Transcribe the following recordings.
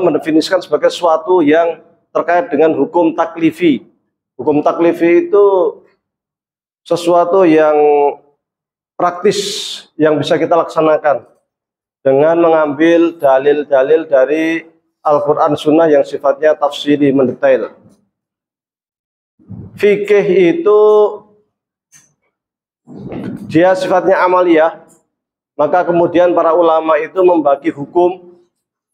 mendefinisikan sebagai sesuatu yang terkait dengan hukum taklifi. Hukum taklifi itu sesuatu yang praktis yang bisa kita laksanakan dengan mengambil dalil-dalil dari Al-Quran Sunnah yang sifatnya tafsiri mendetail. Fikih itu dia sifatnya amaliyah, maka kemudian para ulama itu membagi hukum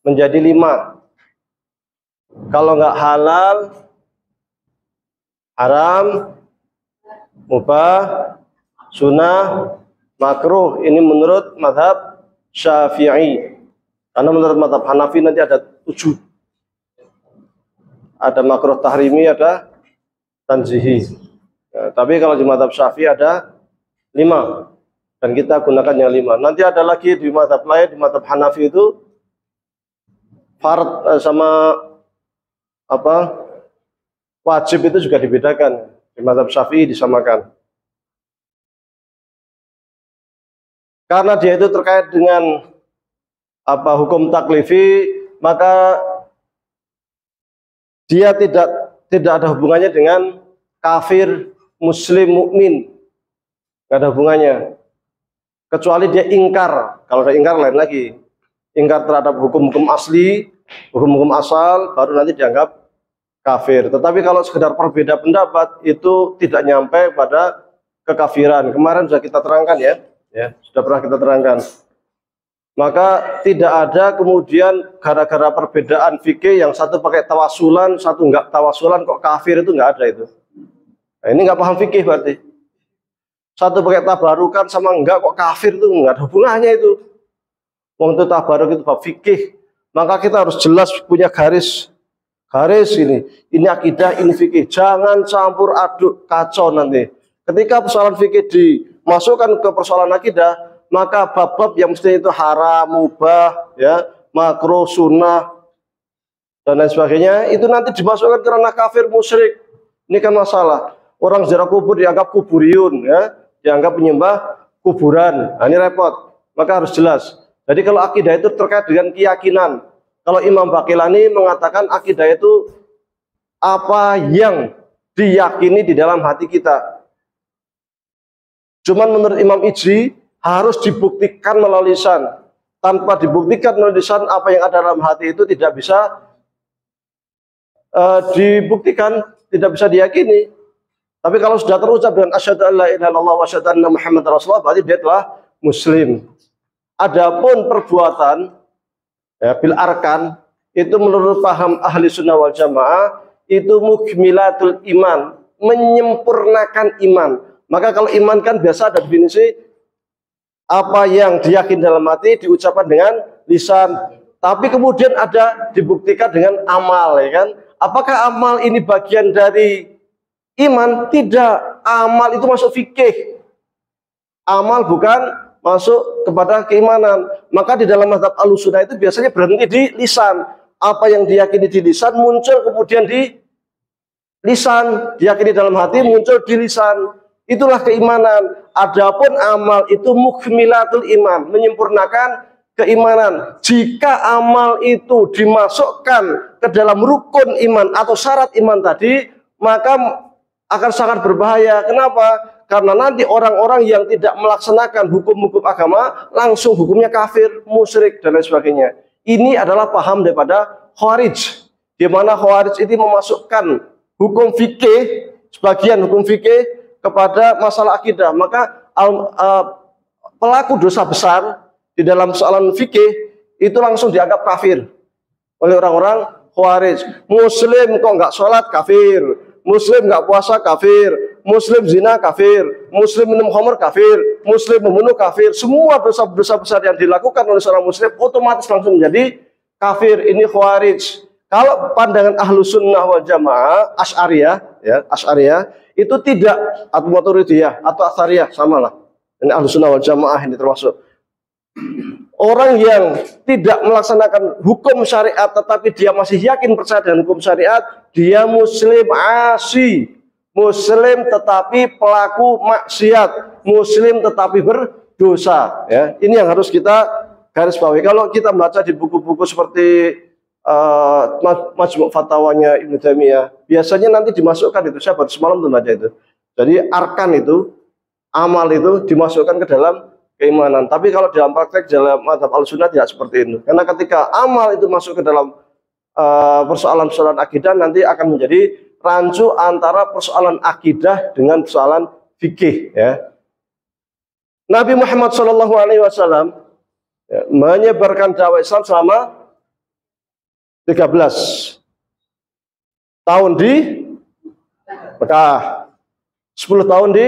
menjadi 5. Kalau nggak halal, haram, mubah, sunnah, makruh. Ini menurut mazhab Syafi'i. Karena menurut mazhab Hanafi nanti ada 7. Ada makruh tahrimi, ada tanzihi. Ya, tapi kalau di mazhab Syafi'i ada 5. Dan kita gunakan yang 5. Nanti ada lagi di mazhab lain, di mazhab Hanafi itu fard sama wajib itu juga dibedakan. Di mazhab Syafi'i disamakan. Karena dia itu terkait dengan hukum taklifi, maka dia tidak ada hubungannya dengan kafir, muslim, mukmin. Nggak ada hubungannya. Kecuali dia ingkar. Kalau ada ingkar lain lagi. Ingkar terhadap hukum-hukum asli, hukum-hukum asal, baru nanti dianggap kafir. Tetapi kalau sekedar berbeda pendapat itu tidak nyampe pada kekafiran. Kemarin sudah kita terangkan ya, sudah pernah kita terangkan. Maka tidak ada kemudian gara-gara perbedaan fikih yang satu pakai tawasulan, satu enggak tawasulan kok kafir, itu enggak ada itu. Nah, ini enggak paham fikih berarti. Satu pakai tabarukan sama enggak kok kafir, itu enggak ada hubungannya itu. Wong itu tabaruk itu bab fikih. Maka kita harus jelas punya garis ini akidah, ini fikih. Jangan campur aduk, kacau nanti. Ketika persoalan fikih dimasukkan ke persoalan akidah, maka bab-bab yang mestinya itu haram, mubah, ya, makruh, sunnah, dan lain sebagainya, itu nanti dimasukkan karena kafir, musyrik. Ini kan masalah. Orang ziarah kubur dianggap kuburiyun, ya, dianggap penyembah kuburan. Nah, ini repot. Maka harus jelas. Jadi kalau akidah itu terkait dengan keyakinan. Kalau Imam Baqilani mengatakan akidah itu apa yang diyakini di dalam hati kita. Cuman menurut Imam Ijri harus dibuktikan melalui lisan. Tanpa dibuktikan melalui lisan, apa yang ada dalam hati itu tidak bisa dibuktikan, tidak bisa diyakini. Tapi kalau sudah terucap dengan asyhadu an la ilaha illallah wa asyhadu anna Muhammadar Rasulullah, berarti dia telah muslim. Adapun perbuatan bil arkan itu menurut paham ahli sunnah wal jamaah itu mukmilatul iman, menyempurnakan iman. Maka kalau iman kan biasa ada definisi apa yang diyakini dalam hati diucapkan dengan lisan, tapi kemudian ada dibuktikan dengan amal, ya kan? Apakah amal ini bagian dari iman? Tidak. Amal itu masuk fikih. Amal bukan masuk kepada keimanan. Maka di dalam mazhab Ahlussunnah itu biasanya berhenti di lisan. Apa yang diyakini di lisan muncul kemudian di lisan, diyakini dalam hati muncul di lisan. Itulah keimanan. Adapun amal itu mukmilatul iman, menyempurnakan keimanan. Jika amal itu dimasukkan ke dalam rukun iman atau syarat iman tadi, maka akan sangat berbahaya. Kenapa? Karena nanti orang-orang yang tidak melaksanakan hukum-hukum agama langsung hukumnya kafir, musyrik, dan lain sebagainya. Ini adalah paham daripada Khawarij, di mana Khawarij itu memasukkan hukum fikih, sebagian hukum fikih kepada masalah akidah. Maka pelaku dosa besar di dalam soalan fikih itu langsung dianggap kafir oleh orang-orang Khawarij. Muslim kok nggak sholat, kafir. Muslim nggak puasa, kafir. Muslim zina, kafir. Muslim minum khamr, kafir. Muslim membunuh, kafir. Semua dosa-dosa besar yang dilakukan oleh seorang muslim otomatis langsung menjadi kafir. Ini Khawarij. Kalau pandangan Ahlus Sunnah wal Jamaah, Asy'ariyah, ya, Asy'ariyah itu tidak, atau Maturidiyah atau Atsariyah, samalah. Ini Ahlus Sunnah wal Jamaah ini termasuk. Orang yang tidak melaksanakan hukum syariat tetapi dia masih yakin percaya dengan hukum syariat, dia muslim asi, muslim tetapi pelaku maksiat, muslim tetapi berdosa. Ya, ini yang harus kita garis bawahi. Kalau kita baca di buku-buku seperti Majmu' Fatwanya Ibnu Taimiyah, biasanya nanti dimasukkan itu, saya baru semalam tuh baca itu. Jadi arkan itu, amal itu dimasukkan ke dalam keimanan. Tapi kalau dalam praktek dalam mazhab Ahlussunnah tidak seperti itu. Karena ketika amal itu masuk ke dalam persoalan-persoalan akidah, nanti akan menjadi rancu antara persoalan akidah dengan persoalan fikih, ya. Nabi Muhammad SAW menyebarkan dakwah Islam selama 13 tahun di Mekah, 10 tahun di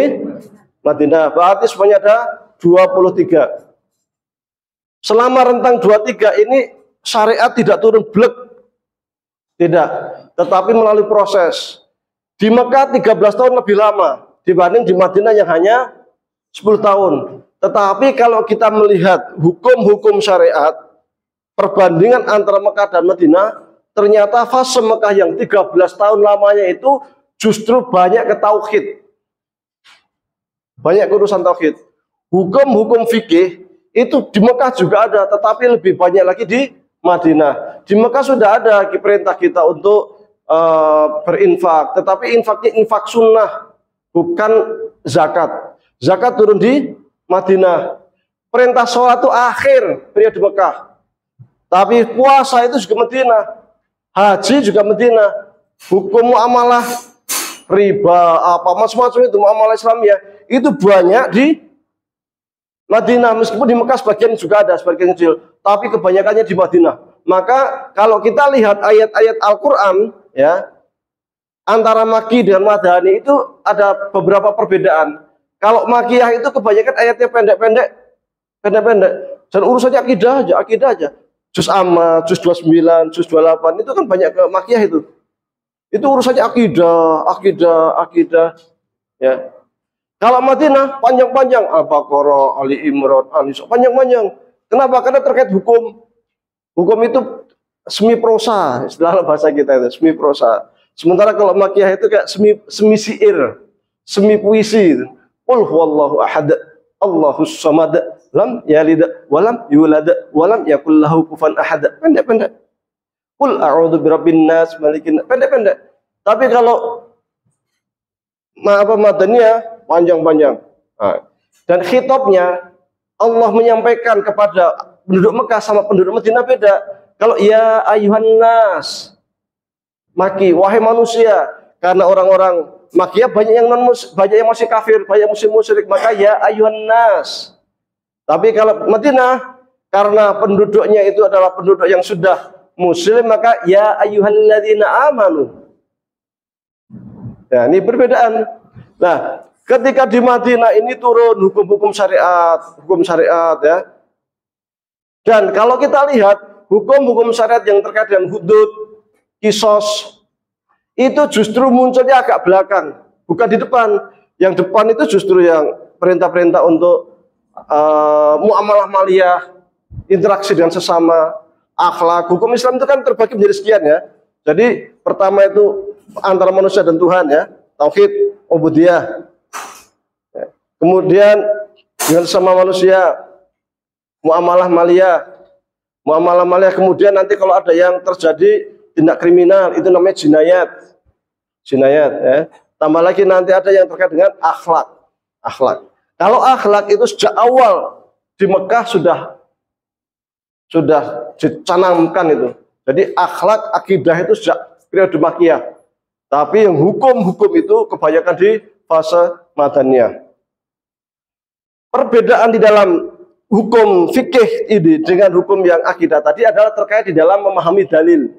Madinah, berarti semuanya ada 23. Selama rentang 23 ini syariat tidak turun blek, tidak, tetapi melalui proses. Di Mekah 13 tahun lebih lama dibanding di Madinah yang hanya 10 tahun. Tetapi kalau kita melihat hukum-hukum syariat, perbandingan antara Mekah dan Madinah, ternyata fase Mekah yang 13 tahun lamanya itu justru banyak ke tauhid. Banyak urusan tauhid. Hukum-hukum fikih itu di Mekah juga ada, tetapi lebih banyak lagi di Madinah. Di Mekah sudah ada perintah kita untuk berinfak, tetapi infaknya infak sunnah, bukan zakat. Zakat turun di Madinah. Perintah sholat itu akhir periode Mekah. Tapi puasa itu juga Madinah. Haji juga Madinah. Hukum muamalah, riba, apa macam-macam itu muamalah Islamiyah itu banyak di Madinah. Meskipun di Mekah sebagian juga ada, sebagian kecil, tapi kebanyakannya di Madinah. Maka kalau kita lihat ayat-ayat Al-Quran, ya, antara Makki dengan Madani itu ada beberapa perbedaan. Kalau Makkiyah itu kebanyakan ayatnya pendek-pendek, dan urusannya akidah aja. Juz Amma, Juz 29, Juz 28 itu kan banyak ke Makkiyah itu. Itu urusannya akidah, ya. Kalau Madinah panjang-panjang, Al-Baqarah, Ali Imran, An-Nisa, panjang-panjang. Kenapa? Karena terkait hukum. Hukum itu semi prosa, istilah bahasa kita itu semi prosa. Sementara kalau Makkiyah itu kayak semi syair, semi puisi. Qul huwallahu ahad, Allahus samad, lam yalid walam yulad walam yakul lahu kufuwan ahad. Pendek-pendek. Qul a'udzu birabbin nas, malikin, pendek-pendek. Tapi kalau Madaniyah panjang-panjang. Nah, dan khitabnya Allah menyampaikan kepada penduduk Mekah sama penduduk Madinah beda. Kalau ya ayuhan nas, Maki, wahai manusia, karena orang-orang Makkiyah banyak yang masih kafir, banyak musyrik, maka ya ayuhan nas. Tapi kalau Madinah, karena penduduknya itu adalah penduduk yang sudah muslim, maka ya ayyuhalladzina amanu. Ya, ini perbedaan. Nah, ketika di Madinah ini turun hukum syariat ya. Dan kalau kita lihat hukum syariat yang terkait dengan hudud, kisos, itu justru munculnya agak belakang, bukan di depan. Yang depan itu justru yang perintah-perintah untuk muamalah maliyah, interaksi dengan sesama, akhlak. Hukum Islam itu kan terbagi menjadi sekian, ya. Jadi pertama itu antara manusia dan Tuhan, ya, tauhid, ubudiyah. Kemudian dengan sesama manusia, muamalah maliyah. Muamalah maliyah, kemudian nanti kalau ada yang terjadi tindak kriminal, itu namanya jinayat, ya. Tambah lagi nanti ada yang terkait dengan akhlak. Kalau akhlak itu sejak awal di Mekah sudah dicanangkan itu. Jadi akhlak, akidah itu sejak periode Makkiyah. Tapi yang hukum itu kebanyakan di fase Madaniyah. Perbedaan di dalam hukum fikih ini dengan hukum yang akidah tadi adalah terkait di dalam memahami dalil.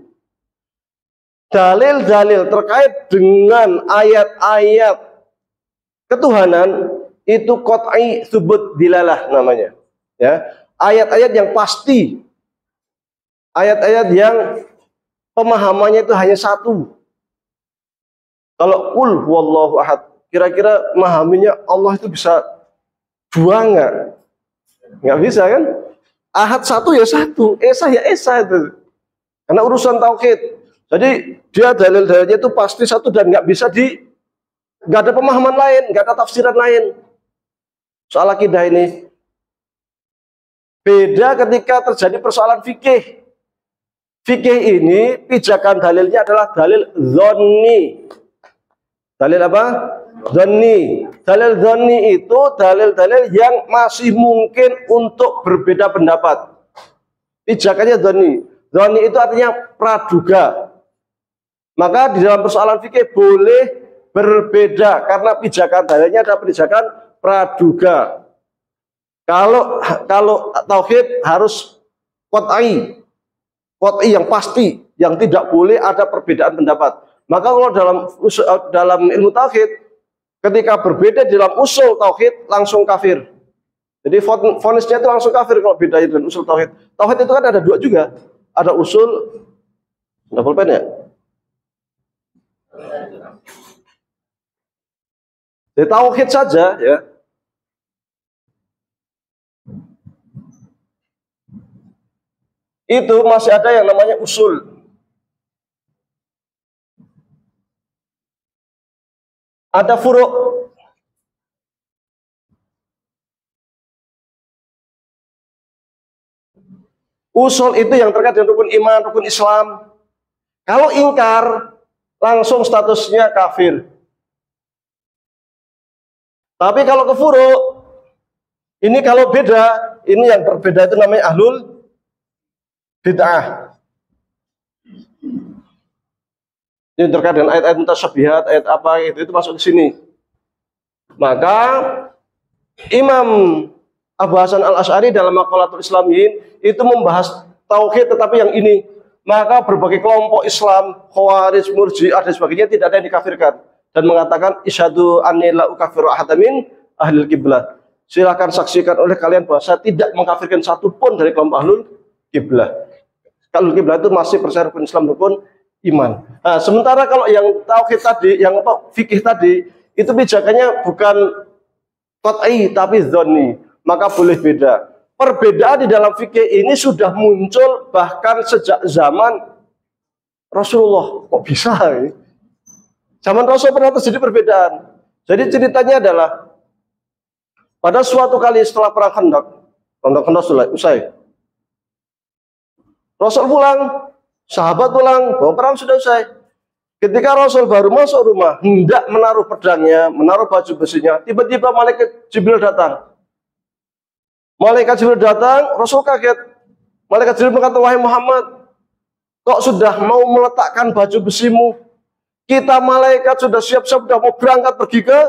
Dalil-dalil terkait dengan ayat-ayat ketuhanan itu qat'i tsubut dilalah namanya, ya. Ayat-ayat yang pasti, ayat-ayat yang pemahamannya itu hanya satu. Kalau qul huwallahu ahad, kira-kira memahaminya Allah itu bisa dua enggak? Enggak bisa kan? Ahad satu ya satu, esa ya esa itu. Karena urusan tauhid. Jadi dia dalil-dalilnya itu pasti satu dan nggak ada pemahaman lain, nggak ada tafsiran lain. Soal akidah ini beda ketika terjadi persoalan fikih. fikih ini pijakan dalilnya adalah dalil dzanni. Dalil apa? Dzanni. Dalil dzanni itu dalil-dalil yang masih mungkin untuk berbeda pendapat. Pijakannya dzanni. Dzanni itu artinya praduga. Maka di dalam persoalan fikih boleh berbeda karena pijakan dalilnya adalah pijakan praduga. Kalau tauhid harus qat'i yang pasti, yang tidak boleh ada perbedaan pendapat. Maka kalau dalam ilmu tauhid, ketika berbeda dalam usul tauhid langsung kafir. Jadi vonisnya itu langsung kafir kalau bedanya dengan usul tauhid. Tauhid itu kan ada dua juga, ada usul, ada pulpen ya. Jadi tauhid saja ya. Itu masih ada yang namanya usul. Ada furu'. Usul itu yang terkait dengan rukun iman, rukun Islam. Kalau ingkar, langsung statusnya kafir. Tapi kalau ke furu', ini kalau beda, ini yang berbeda itu namanya ahlul bid'ah. Ini terkait dengan ayat-ayat mutasyabihat, ayat apa itu masuk ke sini. Maka Imam Abu Hasan Al-Asy'ari dalam Maqalatul Islamiyin itu membahas tauhid tetapi yang ini. Maka berbagai kelompok Islam, Khawarij, Murji'ah dan sebagainya tidak ada yang dikafirkan dan mengatakan isyhadu anni la ukaffiru ahadan min ahlil qiblah. Silakan saksikan oleh kalian bahwa saya tidak mengkafirkan satupun dari kelompok ahlul qiblah. Kalau qiblah itu masih percaya rukun Islam, rukun iman. Nah, sementara kalau yang tauhid tadi, yang fikih tadi, itu pijakannya bukan qat'i tapi dzanni, maka boleh beda. Perbedaan di dalam fikih ini sudah muncul bahkan sejak zaman Rasulullah. Kok bisa ini? Zaman Rasul pernah terjadi perbedaan. Jadi ceritanya adalah pada suatu kali setelah perang Khandaq usai. Rasul pulang, sahabat pulang, bahwa perang sudah usai. Ketika Rasul baru masuk rumah, hendak menaruh pedangnya, menaruh baju besinya, tiba-tiba malaikat Jibril datang. Malaikat Jibril datang, Rasul kaget. Malaikat Jibril berkata, wahai Muhammad, kok sudah mau meletakkan baju besimu? Kita malaikat sudah siap-siap, sudah mau berangkat pergi ke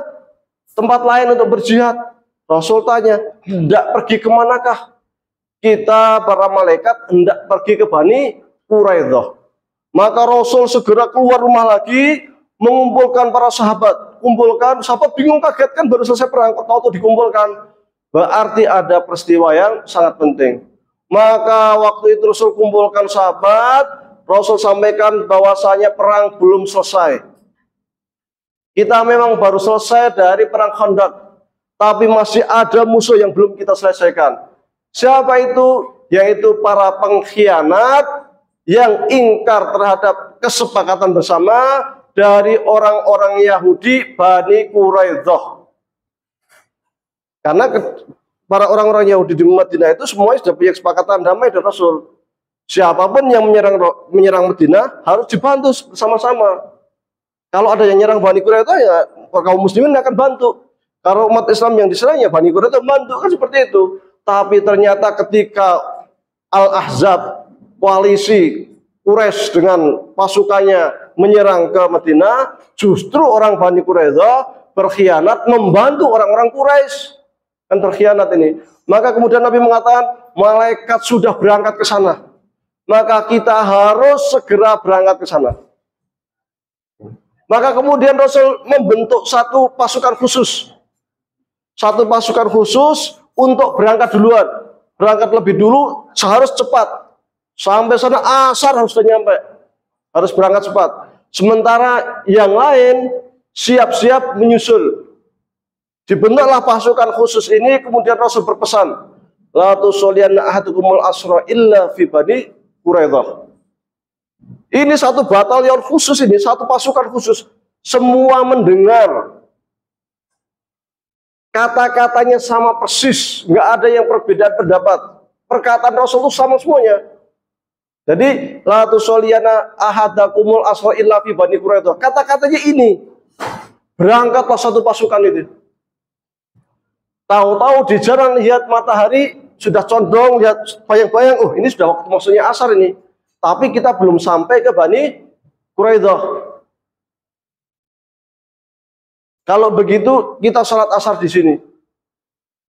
tempat lain untuk berjihad. Rasul tanya, hendak pergi kemanakah? Kita para malaikat hendak pergi ke Bani Quraidah. Maka Rasul segera keluar rumah lagi, mengumpulkan para sahabat. Kumpulkan, sahabat bingung kaget kan baru selesai perang, kok tahu dikumpulkan. Berarti ada peristiwa yang sangat penting. Maka waktu itu Rasul kumpulkan sahabat, Rasul sampaikan bahwasanya perang belum selesai. Kita memang baru selesai dari perang Khandaq, tapi masih ada musuh yang belum kita selesaikan. Siapa itu? Yaitu para pengkhianat yang ingkar terhadap kesepakatan bersama dari orang-orang Yahudi Bani Quraidah. Karena para orang-orang Yahudi di Madinah itu semuanya sudah punya kesepakatan damai dengan Rasul. Siapapun yang menyerang Madinah harus dibantu bersama-sama. Kalau ada yang menyerang Bani Quraidah, ya kaum muslimin akan bantu. Kalau umat Islam yang diserang, ya Bani Quraidah bantu, kan seperti itu. Tapi ternyata ketika Al-Ahzab, koalisi Quraisy dengan pasukannya menyerang ke Madinah, justru orang Bani Quraidah berkhianat membantu orang-orang Quraisy. Kan terkhianat ini. Maka kemudian Nabi mengatakan, malaikat sudah berangkat ke sana. Maka kita harus segera berangkat ke sana. Maka kemudian Rasul membentuk satu pasukan khusus. Satu pasukan khusus untuk berangkat duluan. Berangkat lebih dulu, harus cepat. Sampai sana asar harus sudah nyampe. Harus berangkat cepat. Sementara yang lain siap-siap menyusul. Dibentuklah pasukan khusus ini, kemudian Rasul berpesan, la tusolliyanna ahadukumul asra illa fi Bani Quraidah. Ini satu batalion khusus ini, satu pasukan khusus. Semua mendengar. Kata-katanya sama persis, nggak ada yang perbedaan pendapat. Perkataan Rasul itu sama semuanya. Jadi la tusalliyana ahadakumul asra illa fi Bani Quraidah. Kata-katanya ini. Berangkatlah satu pasukan itu. Tahu-tahu di jalan lihat matahari sudah condong, lihat bayang-bayang, oh ini sudah waktu masuknya asar ini. Tapi kita belum sampai ke Bani Quraidah. Kalau begitu kita sholat asar di sini.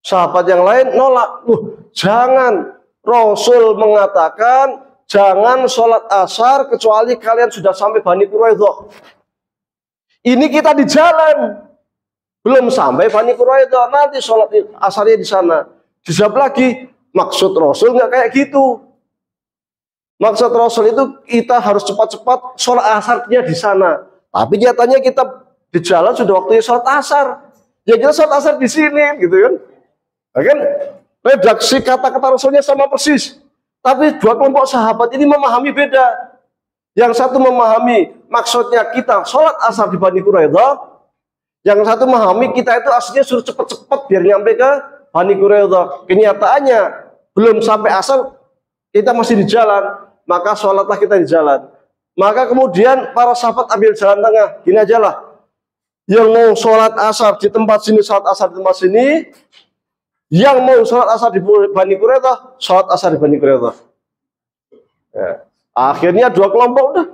Sahabat yang lain nolak. Jangan. Rasul mengatakan jangan sholat asar kecuali kalian sudah sampai Bani Quraidah. Ini kita di jalan. Belum sampai Bani Quraidah, nanti sholat asarnya di sana. Dijawab lagi, maksud Rasul nggak kayak gitu. Maksud Rasul itu kita harus cepat-cepat sholat asarnya di sana. Tapi nyatanya kita di jalan sudah waktunya sholat asar. Ya kita sholat asar di sini, gitu kan? Bahkan redaksi kata-kata Rasulnya sama persis. Tapi dua kelompok sahabat ini memahami beda. Yang satu memahami maksudnya kita sholat asar di Bani Quraidah. Yang satu memahami kita itu aslinya suruh cepat-cepat biar nyampe ke Bani Quraidah. Kenyataannya belum sampai asar kita masih di jalan. Maka sholatlah kita di jalan. Maka kemudian para sahabat ambil jalan tengah. Gini aja lah. Yang mau sholat asar di tempat sini, sholat asar di tempat sini. Yang mau sholat asar di Bani Quraidah, sholat asar di Bani Quraidah. Ya. Akhirnya dua kelompok udah.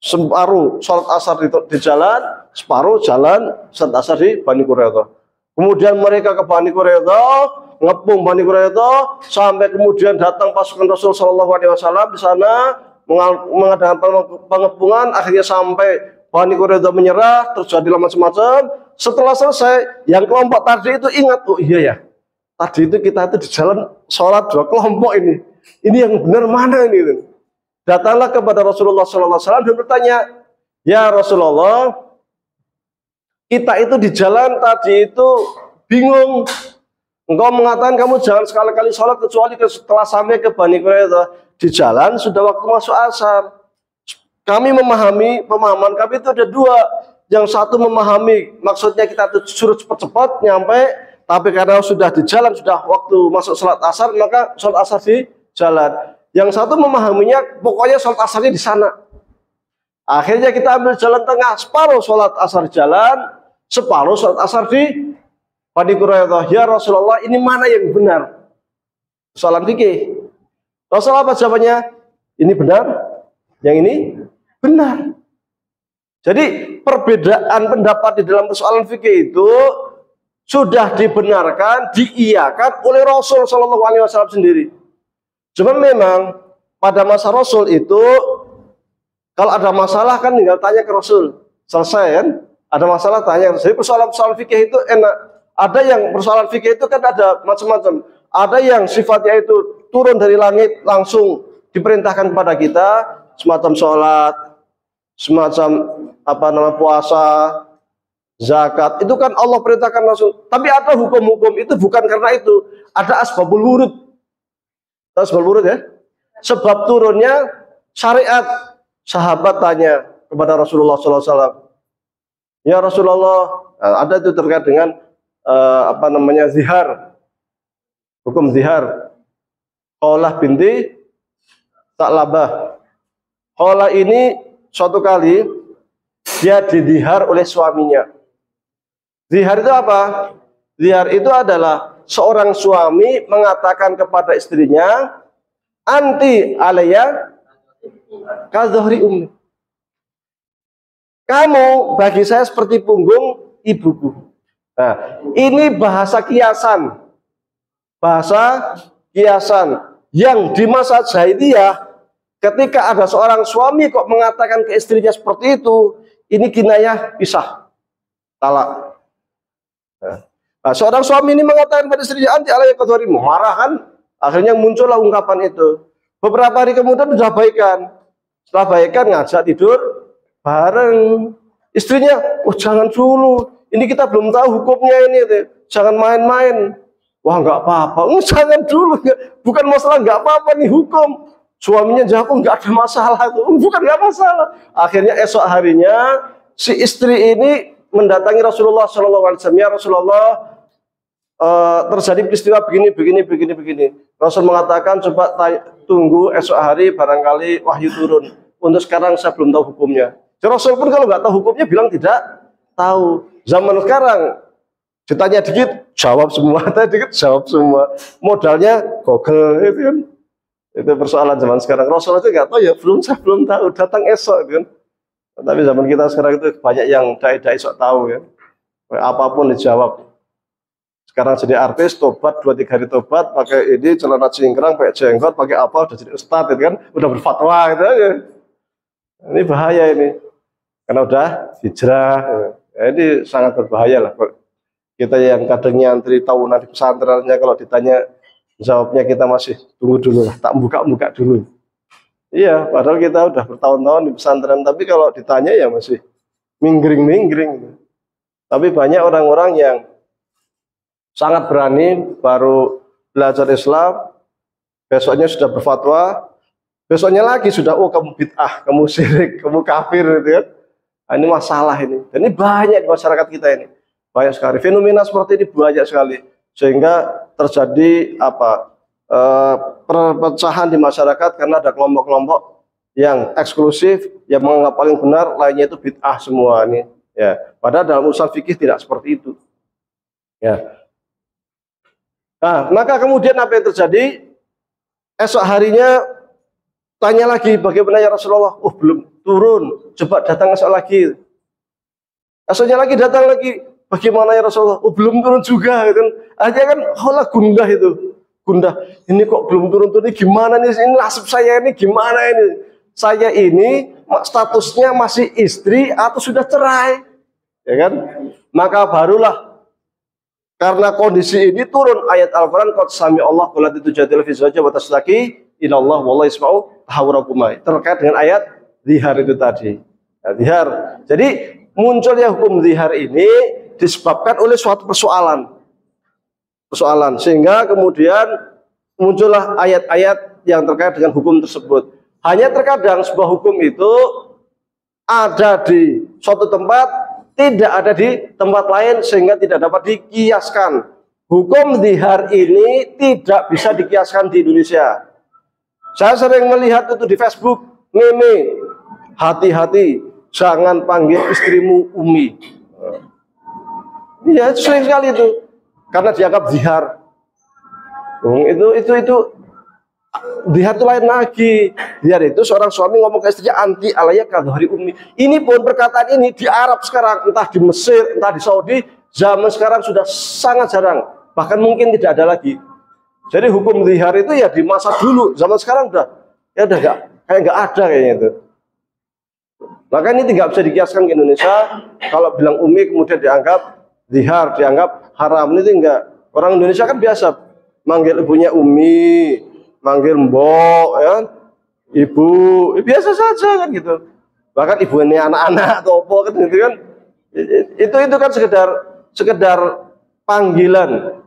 Separuh sholat asar di jalan, separuh jalan sholat asar di Bani Quraidah. Kemudian mereka ke Bani Quraidah, ngepung Bani Quraidah, sampai kemudian datang pasukan Rasul Shallallahu Alaihi Wasallam di sana mengadakan pengepungan. Akhirnya sampai Bani Quraidah menyerah, terjadilah macam-macam. Setelah selesai, yang kelompok tadi itu ingat, oh iya ya, tadi itu kita itu di jalan sholat dua kelompok ini. Ini yang benar mana ini? Datanglah kepada Rasulullah SAW dan bertanya, ya Rasulullah, kita itu di jalan tadi itu bingung. Engkau mengatakan kamu jangan sekali-kali sholat kecuali setelah sampai ke Bani Quraidah. Di jalan sudah waktu masuk asar. Kami memahami, pemahaman kami itu ada dua. Yang satu memahami, maksudnya kita itu suruh cepat-cepat nyampe, tapi karena sudah di jalan, sudah waktu masuk sholat asar, maka sholat asar di jalan. Yang satu memahaminya, pokoknya sholat asarnya di sana. Akhirnya kita ambil jalan tengah, separuh sholat asar jalan, separuh sholat asar di Bani Quraidah. Ya Rasulullah, ini mana yang benar? Soalan fikih. Rasulullah apa jawabannya? Ini benar, yang ini benar. Jadi perbedaan pendapat di dalam persoalan fikih itu sudah dibenarkan, diiyakan oleh Rasul Shallallahu Alaihi Wasallam sendiri. Cuman memang pada masa Rasul itu kalau ada masalah kan tinggal tanya ke Rasul, selesai kan? Ada masalah tanya. Jadi persoalan-persoalan fikih itu enak. Ada yang persoalan fikih itu kan ada macam-macam. Ada yang sifatnya itu turun dari langit langsung diperintahkan kepada kita, semacam sholat, semacam puasa, zakat. Itu kan Allah perintahkan langsung. Tapi ada hukum-hukum itu bukan karena itu. Ada asbabul wurud. Asbabul wurud ya. Sebab turunnya syariat. Sahabat tanya kepada Rasulullah SAW. Ya Rasulullah, ada itu terkait dengan zihar. Hukum zihar. Qaulah binti Sa'labah. Qaulah ini suatu kali dia dizihar oleh suaminya. Zihar itu apa? Zihar itu adalah seorang suami mengatakan kepada istrinya, anti alayya kadzohri ummi. Kamu bagi saya seperti punggung ibuku. Nah, ini bahasa kiasan. Bahasa kiasan yang di masa jahiliyah ketika ada seorang suami kok mengatakan ke istrinya seperti itu, ini kinayah pisah, talak. Nah, seorang suami ini mengatakan pada istrinya anti alayya kadzohri, marah kan? Akhirnya muncullah ungkapan itu. Beberapa hari kemudian sudah baikan. Setelah baikan ngajak tidur bareng. Istrinya, oh jangan dulu. Ini kita belum tahu hukumnya ini. Jangan main-main. Wah nggak apa-apa. Jangan dulu. Bukan masalah nggak apa-apa nih hukum. Suaminya jawab, oh, nggak ada masalah. Bukan nggak masalah. Akhirnya esok harinya si istri ini mendatangi Rasulullah SAW. Ya Rasulullah, terjadi peristiwa begini. Rasul mengatakan coba tunggu esok hari barangkali wahyu turun. Untuk sekarang saya belum tahu hukumnya. Rasul pun kalau nggak tahu hukumnya bilang tidak tahu. Zaman sekarang ditanya dikit jawab semua, tanya dikit jawab semua. Modalnya Google itu kan. Itu persoalan zaman sekarang. Rasul itu nggak tahu ya, saya belum tahu. Datang esok kan. Tapi zaman kita sekarang itu banyak yang dai-dai sok tahu kan. Apapun dijawab. Sekarang jadi artis, tobat 2-3 hari tobat, pakai ini celana cingkrang, pakai jenggot, pakai apa, udah jadi ustadz itu kan, udah berfatwa gitu aja. Ini bahaya ini, karena udah hijrah. Ya, ini sangat berbahaya lah. Kita yang kadang nyantri tahunan di pesantrennya, kalau ditanya jawabnya kita masih tunggu dulu lah, tak buka dulu. Iya, padahal kita udah bertahun-tahun di pesantren, tapi kalau ditanya ya masih minggring. Tapi banyak orang-orang yang sangat berani, baru belajar Islam, besoknya sudah berfatwa, besoknya lagi sudah, oh kamu bid'ah, kamu syirik, kamu kafir gitu kan. Nah, ini masalah ini. Dan ini banyak di masyarakat kita ini. Banyak sekali. Fenomena seperti ini banyak sekali. Sehingga terjadi perpecahan di masyarakat karena ada kelompok-kelompok yang eksklusif, yang menganggap paling benar, lainnya itu bid'ah semua ini. Ya, padahal dalam urusan fikih tidak seperti itu. Ya. Nah, maka kemudian apa yang terjadi? Esok harinya tanya lagi, bagaimana ya Rasulullah? Oh, belum turun, coba datang esok lagi. Esoknya lagi datang lagi, bagaimana ya Rasulullah? Oh, belum turun juga, kan? Akhirnya kan, hola gundah itu, gundah. Ini kok belum turun, ini gimana nih? Ini nasib saya ini gimana ini? Saya ini statusnya masih istri atau sudah cerai, ya kan? Maka barulah. Karena kondisi ini turun ayat Al-Quran, qad sami Allah qulati tujadilu fi zawjiha wa tashtaki ila Allah wallahu yasma'u tahawurakuma. Terkait dengan ayat zihar itu tadi. Nah, zihar. Jadi munculnya hukum zihar ini disebabkan oleh suatu persoalan. Sehingga kemudian muncullah ayat-ayat yang terkait dengan hukum tersebut. Hanya terkadang sebuah hukum itu ada di suatu tempat, tidak ada di tempat lain, sehingga tidak dapat dikiaskan. Hukum zihar ini tidak bisa dikiaskan di Indonesia. Saya sering melihat itu di Facebook, meme, hati-hati, jangan panggil istrimu Umi. Iya, sering sekali itu, karena dianggap zihar. Itu zihar itu lain lagi. Zihar itu seorang suami ngomong ke istrinya, anti alaya kadhari Umi. Ini pun perkataan ini di Arab sekarang, entah di Mesir, entah di Saudi, zaman sekarang sudah sangat jarang, bahkan mungkin tidak ada lagi. Jadi hukum zihar itu ya di masa dulu, zaman sekarang udah nggak ada kayaknya itu. Maka ini tidak bisa dikiaskan ke Indonesia. Kalau bilang Umi kemudian dianggap zihar, dianggap haram, ini enggak. Orang Indonesia kan biasa manggil ibunya Umi, manggil mbok, ya, ibu, biasa saja kan gitu. Bahkan ibunya anak-anak atau apa kan gitu kan. Itu kan sekedar panggilan.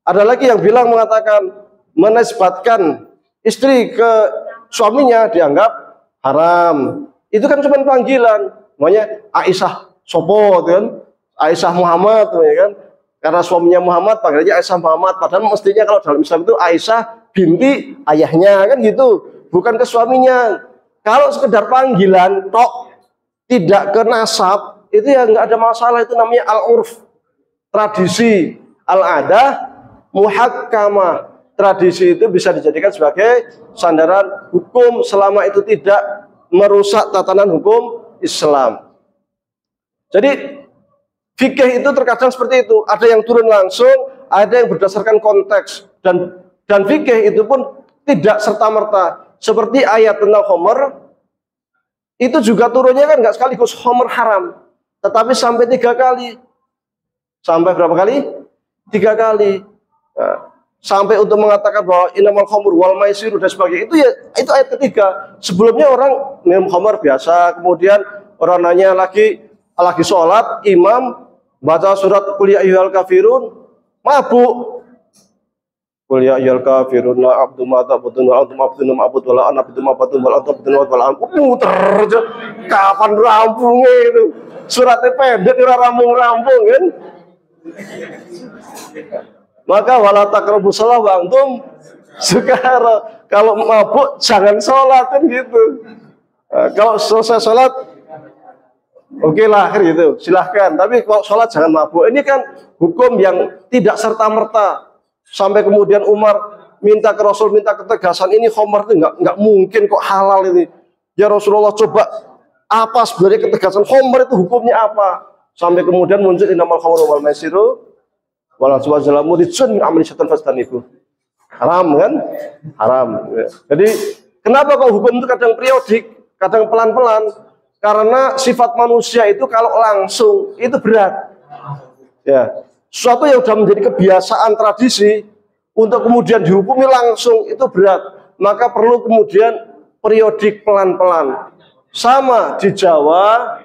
Ada lagi yang mengatakan menisbatkan istri ke suaminya dianggap haram. Itu kan cuma panggilan. Namanya Aisyah Sopo kan. Aisyah Muhammad ya kan. Karena suaminya Muhammad panggilannya Aisyah Muhammad, padahal mestinya kalau dalam Islam itu Aisyah binti ayahnya kan gitu, bukan ke suaminya. Kalau sekedar panggilan tok, tidak ke nasab, itu ya nggak ada masalah. Itu namanya al-urf, tradisi. Al-adah muhakkamah, tradisi itu bisa dijadikan sebagai sandaran hukum selama itu tidak merusak tatanan hukum Islam. Jadi fikih itu terkadang seperti itu, ada yang turun langsung, ada yang berdasarkan konteks, dan fikih itu pun tidak serta-merta. Seperti ayat tentang homer, itu juga turunnya kan nggak sekaligus homer haram, tetapi sampai 3 kali. Sampai berapa kali? 3 kali. Nah, sampai untuk mengatakan bahwa inamal khamur wal maisiru dan sebagainya, itu ayat ketiga. Sebelumnya orang minum khamur biasa, kemudian orang nanya lagi sholat, imam baca surat qul ya ayyuhal kafirun, mabuk. Qul ya ayyuhal kafirun la a'budu ma ta'budun wa antum a'budun ma a'budu wa la ana a'budu ma ta'budun wa antum a'budun wa la ana muter. Kapan rampungnya itu? Suratnya pendek ora rampung-rampung kan? Maka wala taqrabus shalah wa antum sukara. Kalau mabuk jangan sholat kan gitu. Kalau selesai sholat oke lah gitu, silahkan. Tapi kalau sholat jangan mabuk. Ini kan hukum yang tidak serta-merta. Sampai kemudian Umar minta ke Rasul, minta ketegasan, ini khamar itu nggak mungkin kok halal ini. Ya Rasulullah, coba apa sebenarnya ketegasan khamar itu hukumnya apa? Sampai kemudian muncul innamal khamru wal maisiru wal ansab wal azlamu rijsun min amali syaitan fastanibu. Haram kan? Haram. Jadi kenapa kok hukum itu kadang periodik, kadang pelan-pelan? Karena sifat manusia itu kalau langsung itu berat. Ya, sesuatu yang sudah menjadi kebiasaan tradisi untuk kemudian dihukumi langsung itu berat. Maka perlu kemudian periodik pelan-pelan. Sama di Jawa,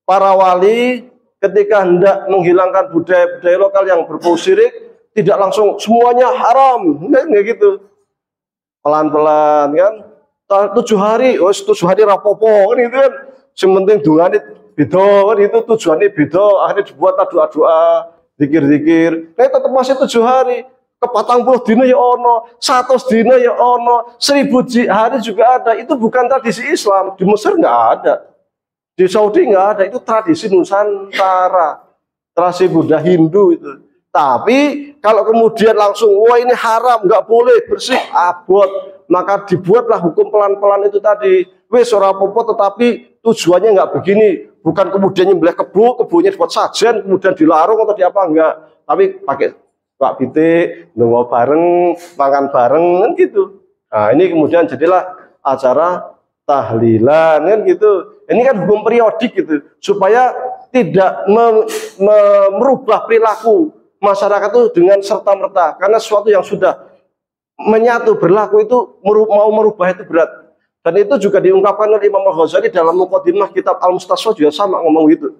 para wali ketika hendak menghilangkan budaya-budaya lokal yang berbau syirik, tidak langsung semuanya haram, enggak gitu. Pelan-pelan kan. 7 hari, 7 hari rapopo kan itu kan. Sementing dungane beda kan itu tujuannya beda, akhirnya dibuat doa-doa, zikir-zikir. Nah tetap masih 7 hari. Kepatang puluh dina ya ono, 100 dina ya ono, 1000 hari juga ada. Itu bukan tradisi Islam. Di Mesir nggak ada, di Saudi nggak ada. Itu tradisi Nusantara, tradisi Buddha Hindu itu. Tapi kalau kemudian langsung wah ini haram, nggak boleh, bersih, abot, maka dibuatlah hukum pelan-pelan itu tadi. Wes ora apa-apa, tetapi tujuannya nggak begini. Bukan kemudian nyembelih kebunya dibuat sajen, kemudian dilarung atau diapa enggak. Tapi pakai Pak Pitik, nunggu bareng, makan bareng, kan gitu. Nah ini kemudian jadilah acara tahlilan, kan gitu. Ini kan hukum periodik gitu, supaya tidak merubah perilaku masyarakat itu dengan serta-merta. Karena sesuatu yang sudah menyatu berlaku itu mau merubah itu berat. Dan itu juga diungkapkan oleh Imam Al-Ghazali dalam Muqaddimah kitab Al-Mustasfa juga sama ngomong gitu.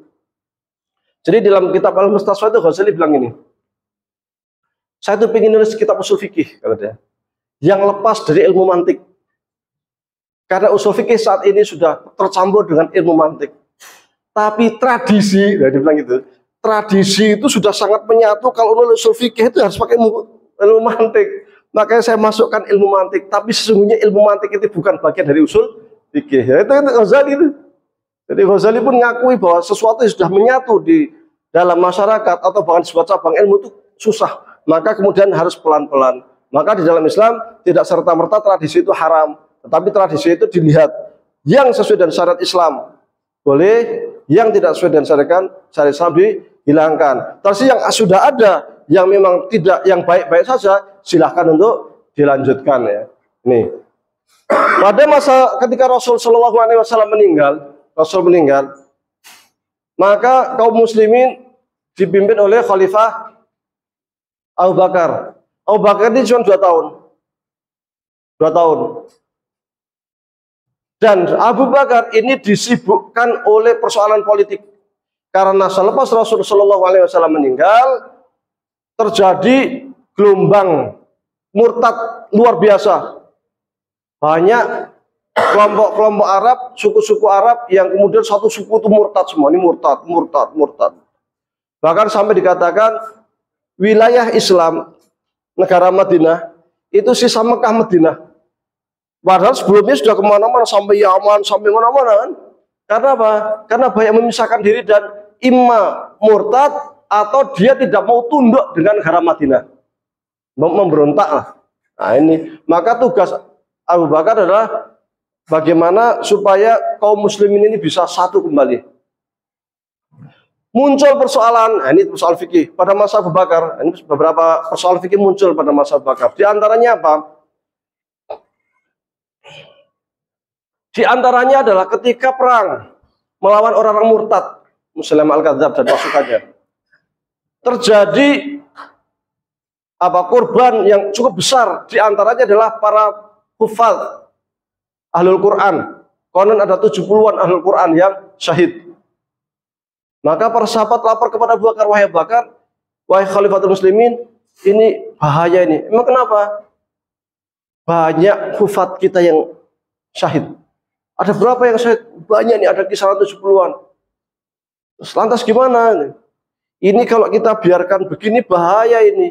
Jadi dalam kitab Al-Mustasfa itu Ghazali bilang ini, saya tuh pengen nulis kitab usul fikih, kata dia, yang lepas dari ilmu mantik. Karena usul fikih saat ini sudah tercampur dengan ilmu mantik. Tapi tradisi, nah dia bilang gitu, tradisi itu sudah sangat menyatu. Kalau nulis usul fikih itu harus pakai ilmu mantik. Makanya saya masukkan ilmu mantik. Tapi sesungguhnya ilmu mantik itu bukan bagian dari usul fikih. Ya, itu Ghazali itu. Jadi Ghazali pun ngakui bahwa sesuatu yang sudah menyatu di dalam masyarakat atau bahkan sebuah cabang ilmu itu susah. Maka kemudian harus pelan-pelan. Maka di dalam Islam tidak serta-merta tradisi itu haram, tetapi tradisi itu dilihat yang sesuai dengan syariat Islam boleh, yang tidak sesuai dengan syariat Islam dihilangkan. Tradisi yang sudah ada yang memang tidak, yang baik-baik saja, silahkan untuk dilanjutkan ya. Nih, pada masa ketika Rasul Shallallahu Alaihi Wasallam meninggal, maka kaum muslimin dipimpin oleh Khalifah Abu Bakar. Abu Bakar ini cuma 2 tahun. 2 tahun. Dan Abu Bakar ini disibukkan oleh persoalan politik. Karena selepas Rasulullah SAW meninggal, terjadi gelombang murtad luar biasa. Banyak kelompok-kelompok Arab, suku-suku Arab yang kemudian satu suku itu murtad semua. Ini murtad. Bahkan sampai dikatakan wilayah Islam negara Madinah itu sisa Mekah Madinah. Padahal sebelumnya sudah kemana-mana sampai Yaman, sampai mana-mana kan? Karena apa? Karena banyak memisahkan diri dan imma murtad atau dia tidak mau tunduk dengan negara Madinah, memberontak lah. Nah ini maka tugas Abu Bakar adalah bagaimana supaya kaum muslimin ini bisa satu kembali. Muncul persoalan, nah ini persoalan fikih pada masa Abu Bakar. Ini beberapa persoalan fikih muncul pada masa Abu Bakar. Di antaranya apa? Di antaranya adalah ketika perang melawan orang-orang murtad, Muslim Al-Kadzab dan pasukannya, terjadi korban yang cukup besar. Di antaranya adalah para hufaz ahlul Quran. Konon ada 70-an ahlul Quran yang syahid. Maka para sahabat lapor kepada Abu Bakar, wahai Abu Bakar, wahai Khalifatul Muslimin, ini bahaya ini. Emang kenapa? Banyak hufaz kita yang syahid. Ada berapa yang syahid? Banyak nih, ada kisaran 70-an. Lantas gimana? Ini kalau kita biarkan begini bahaya ini.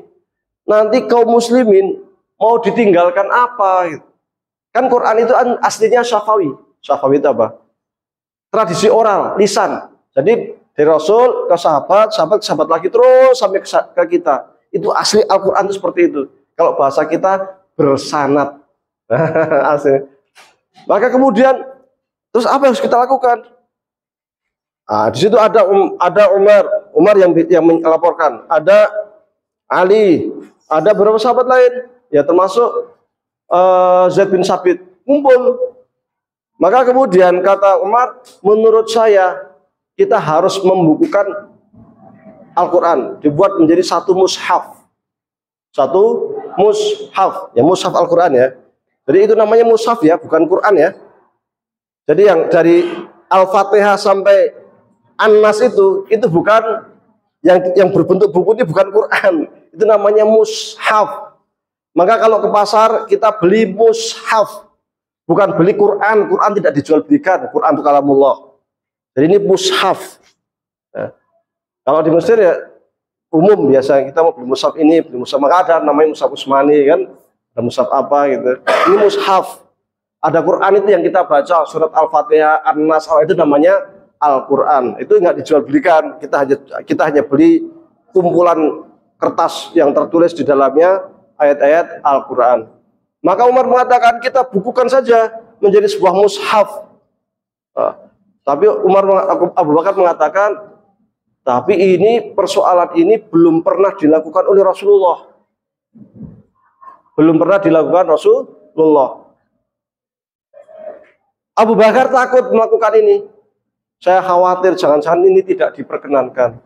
nanti kaum muslimin mau ditinggalkan apa gitu. Kan Quran itu aslinya syafawi. Syafawi itu apa? Tradisi oral, lisan. Jadi dari Rasul ke sahabat, sahabat ke sahabat lagi terus sampai ke kita. Itu asli Al-Quran itu seperti itu. Kalau bahasa kita bersanad. Asli. Maka kemudian terus apa yang harus kita lakukan? Di situ ada Umar yang melaporkan, ada Ali, ada beberapa sahabat lain, ya termasuk Zaid bin Sabit ngumpul. Maka kemudian kata Umar, menurut saya kita harus membukukan Al-Quran, dibuat menjadi satu mushaf. Satu mushaf, ya mushaf Al-Quran ya. Jadi itu namanya mushaf ya, bukan Quran ya. Jadi yang dari Al-Fatihah sampai An-Nas itu bukan yang berbentuk buku, ini bukan Quran. Itu namanya mushaf. Maka kalau ke pasar kita beli mushaf, bukan beli Quran. Quran tidak dijual belikan. Quran itu kalamullah. Jadi ini mushaf. Ya. Kalau di Mesir ya umum biasa kita mau beli mushaf ini, beli mushaf, maka ada namanya mushaf Utsmani kan, ada mushaf apa gitu. Ini mushaf. Ada Quran itu yang kita baca, surat Al-Fatihah, An-Nas, itu namanya Al-Quran. Itu nggak dijual belikan. Kita hanya beli kumpulan kertas yang tertulis di dalamnya ayat-ayat Al-Quran. Maka Umar mengatakan kita bukukan saja menjadi sebuah mushaf. Tapi Abu Bakar mengatakan, tapi ini persoalan ini belum pernah dilakukan oleh Rasulullah. Belum pernah dilakukan Rasulullah. Abu Bakar takut melakukan ini. Saya khawatir jangan-jangan ini tidak diperkenankan.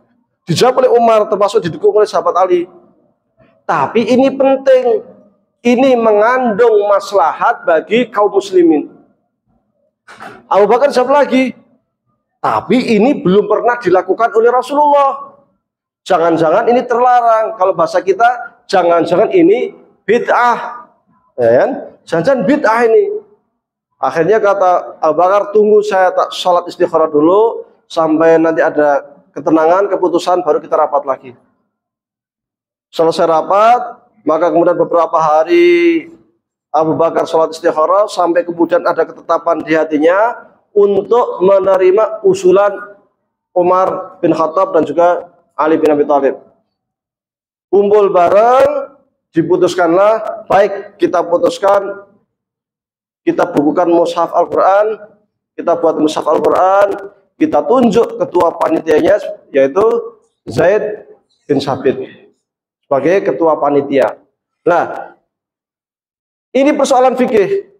Dijawab oleh Umar, termasuk didukung oleh sahabat Ali. Tapi ini penting. Ini mengandung maslahat bagi kaum muslimin. Abu Bakar jawab lagi, tapi ini belum pernah dilakukan oleh Rasulullah. Jangan-jangan ini terlarang. Kalau bahasa kita, jangan-jangan ini bid'ah. Ya kan? Jangan-jangan bid'ah ini. Akhirnya kata Abu Bakar, tunggu saya tak sholat istikharah dulu sampai nanti ada ketenangan, keputusan, baru kita rapat lagi. Selesai rapat, maka kemudian beberapa hari Abu Bakar sholat istikharah sampai kemudian ada ketetapan di hatinya untuk menerima usulan Umar bin Khattab dan juga Ali bin Abi Thalib. Kumpul bareng, diputuskanlah, baik kita putuskan, kita bukukan mushaf Al-Quran, kita buat mushaf Al-Quran, kita tunjuk ketua panitianya, yaitu Zaid bin Sabit sebagai ketua panitia. Nah, ini persoalan fikih.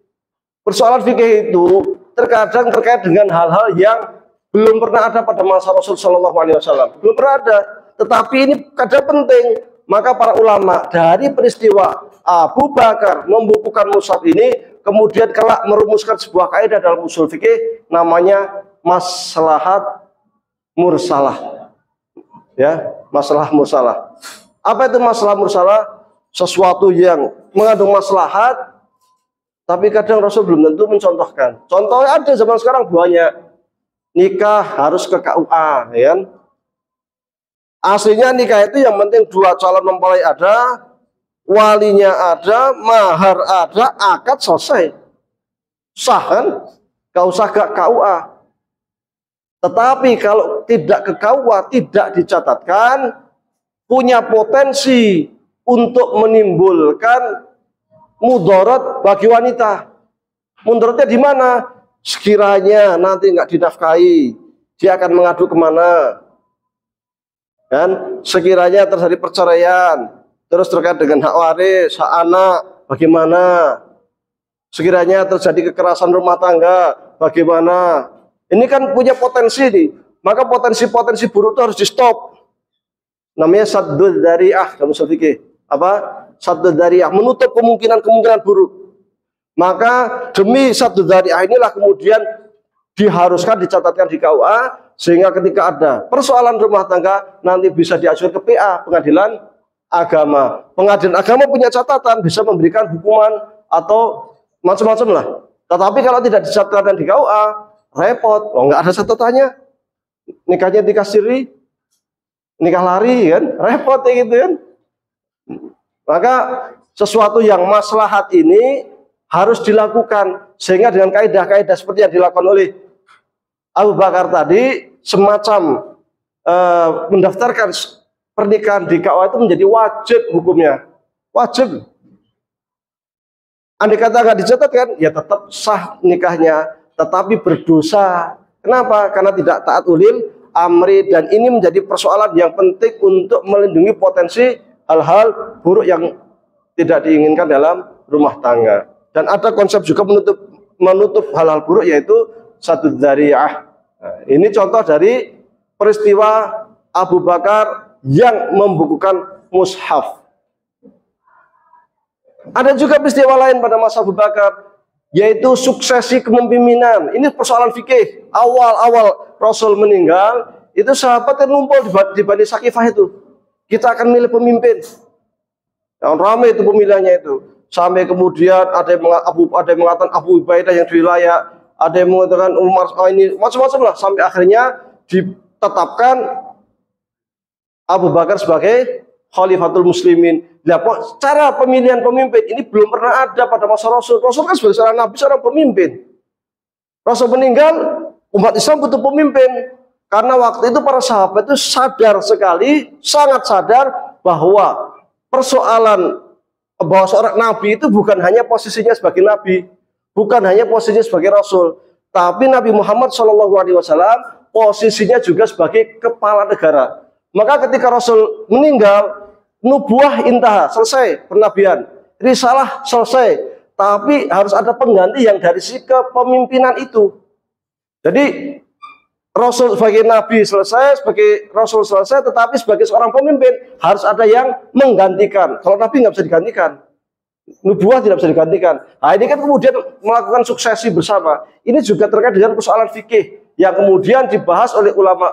Persoalan fikih itu terkadang terkait dengan hal-hal yang belum pernah ada pada masa Rasul Shallallahu Alaihi Wasallam. Belum pernah ada. Tetapi ini kadang penting. Maka para ulama dari peristiwa Abu Bakar membukukan mushaf ini, kemudian kelak merumuskan sebuah kaidah dalam usul fikih namanya maslahat mursalah. Ya, masalah mursalah. Apa itu masalah mursalah? Sesuatu yang mengandung maslahat, tapi kadang Rasul belum tentu mencontohkan. Contohnya ada zaman sekarang banyak. Nikah harus ke KUA, ya kan? Aslinya nikah itu yang penting dua calon mempelai ada, walinya ada, mahar ada, akad selesai. Sah kan? Gak usah ke KUA. Tetapi kalau tidak ke KUA, tidak dicatatkan, punya potensi untuk menimbulkan mudarat bagi wanita. Mudaratnya di mana? Sekiranya nanti nggak dinafkahi, dia akan mengadu kemana? Kan? Sekiranya terjadi perceraian, terus terkait dengan hak waris, hak anak, bagaimana? Sekiranya terjadi kekerasan rumah tangga, bagaimana? Ini kan punya potensi nih, maka potensi-potensi buruk itu harus di stop. Namanya saddud dzari'ah dalam usul fikih. Apa? Saddud dzari'ah, menutup kemungkinan-kemungkinan buruk. Maka demi saddud dzari'ah inilah kemudian diharuskan dicatatkan di KUA, sehingga ketika ada persoalan rumah tangga nanti bisa diajukan ke PA, pengadilan agama. Pengadilan agama punya catatan, bisa memberikan hukuman atau macam-macam lah. Tetapi kalau tidak dicatatkan di KUA, repot. Oh, nggak ada catatannya. Nikahnya nikah siri, nikah lari kan, repot ya gitu kan. Maka sesuatu yang maslahat ini harus dilakukan, sehingga dengan kaidah-kaidah seperti yang dilakukan oleh Abu Bakar tadi, semacam mendaftarkan pernikahan di KUA itu menjadi wajib hukumnya, wajib. Andai kata nggak dicatatkan, ya tetap sah nikahnya, tetapi berdosa. Kenapa? Karena tidak taat ulil amri, dan ini menjadi persoalan yang penting untuk melindungi potensi hal-hal buruk yang tidak diinginkan dalam rumah tangga. Dan ada konsep juga menutup hal-hal buruk, yaitu satu dzari'ah. Nah, ini contoh dari peristiwa Abu Bakar yang membukukan mushaf. Ada juga peristiwa lain pada masa Abu Bakar, yaitu suksesi kepemimpinan. Ini persoalan fikih. Awal-awal Rasul meninggal, itu sahabat yang ngumpul di Bani Sakifah itu. Kita akan milih pemimpin. Yang ramai itu pemilihannya itu. Sampai kemudian ada yang mengatakan Abu Ubaidah yang wilayah, ada yang mengatakan Umar, ini macam-macam lah. Sampai akhirnya ditetapkan Abu Bakar sebagai Khalifatul Muslimin. Nah, cara pemilihan pemimpin ini belum pernah ada pada masa Rasul. Rasul kan sebagai seorang nabi, seorang pemimpin. Rasul meninggal, umat Islam butuh pemimpin. Karena waktu itu para sahabat itu sadar sekali, sangat sadar bahwa persoalan bahwa seorang nabi itu bukan hanya posisinya sebagai nabi, bukan hanya posisinya sebagai rasul, tapi Nabi Muhammad SAW posisinya juga sebagai kepala negara. Maka ketika Rasul meninggal, nubuah intaha, selesai penabian, risalah selesai, tapi harus ada pengganti yang dari si kepemimpinan itu. Jadi Rasul sebagai nabi selesai, sebagai rasul selesai, tetapi sebagai seorang pemimpin harus ada yang menggantikan. Kalau nabi nggak bisa digantikan, nubuah tidak bisa digantikan. Nah, ini kan kemudian melakukan suksesi bersama. Ini juga terkait dengan persoalan fikih yang kemudian dibahas oleh ulama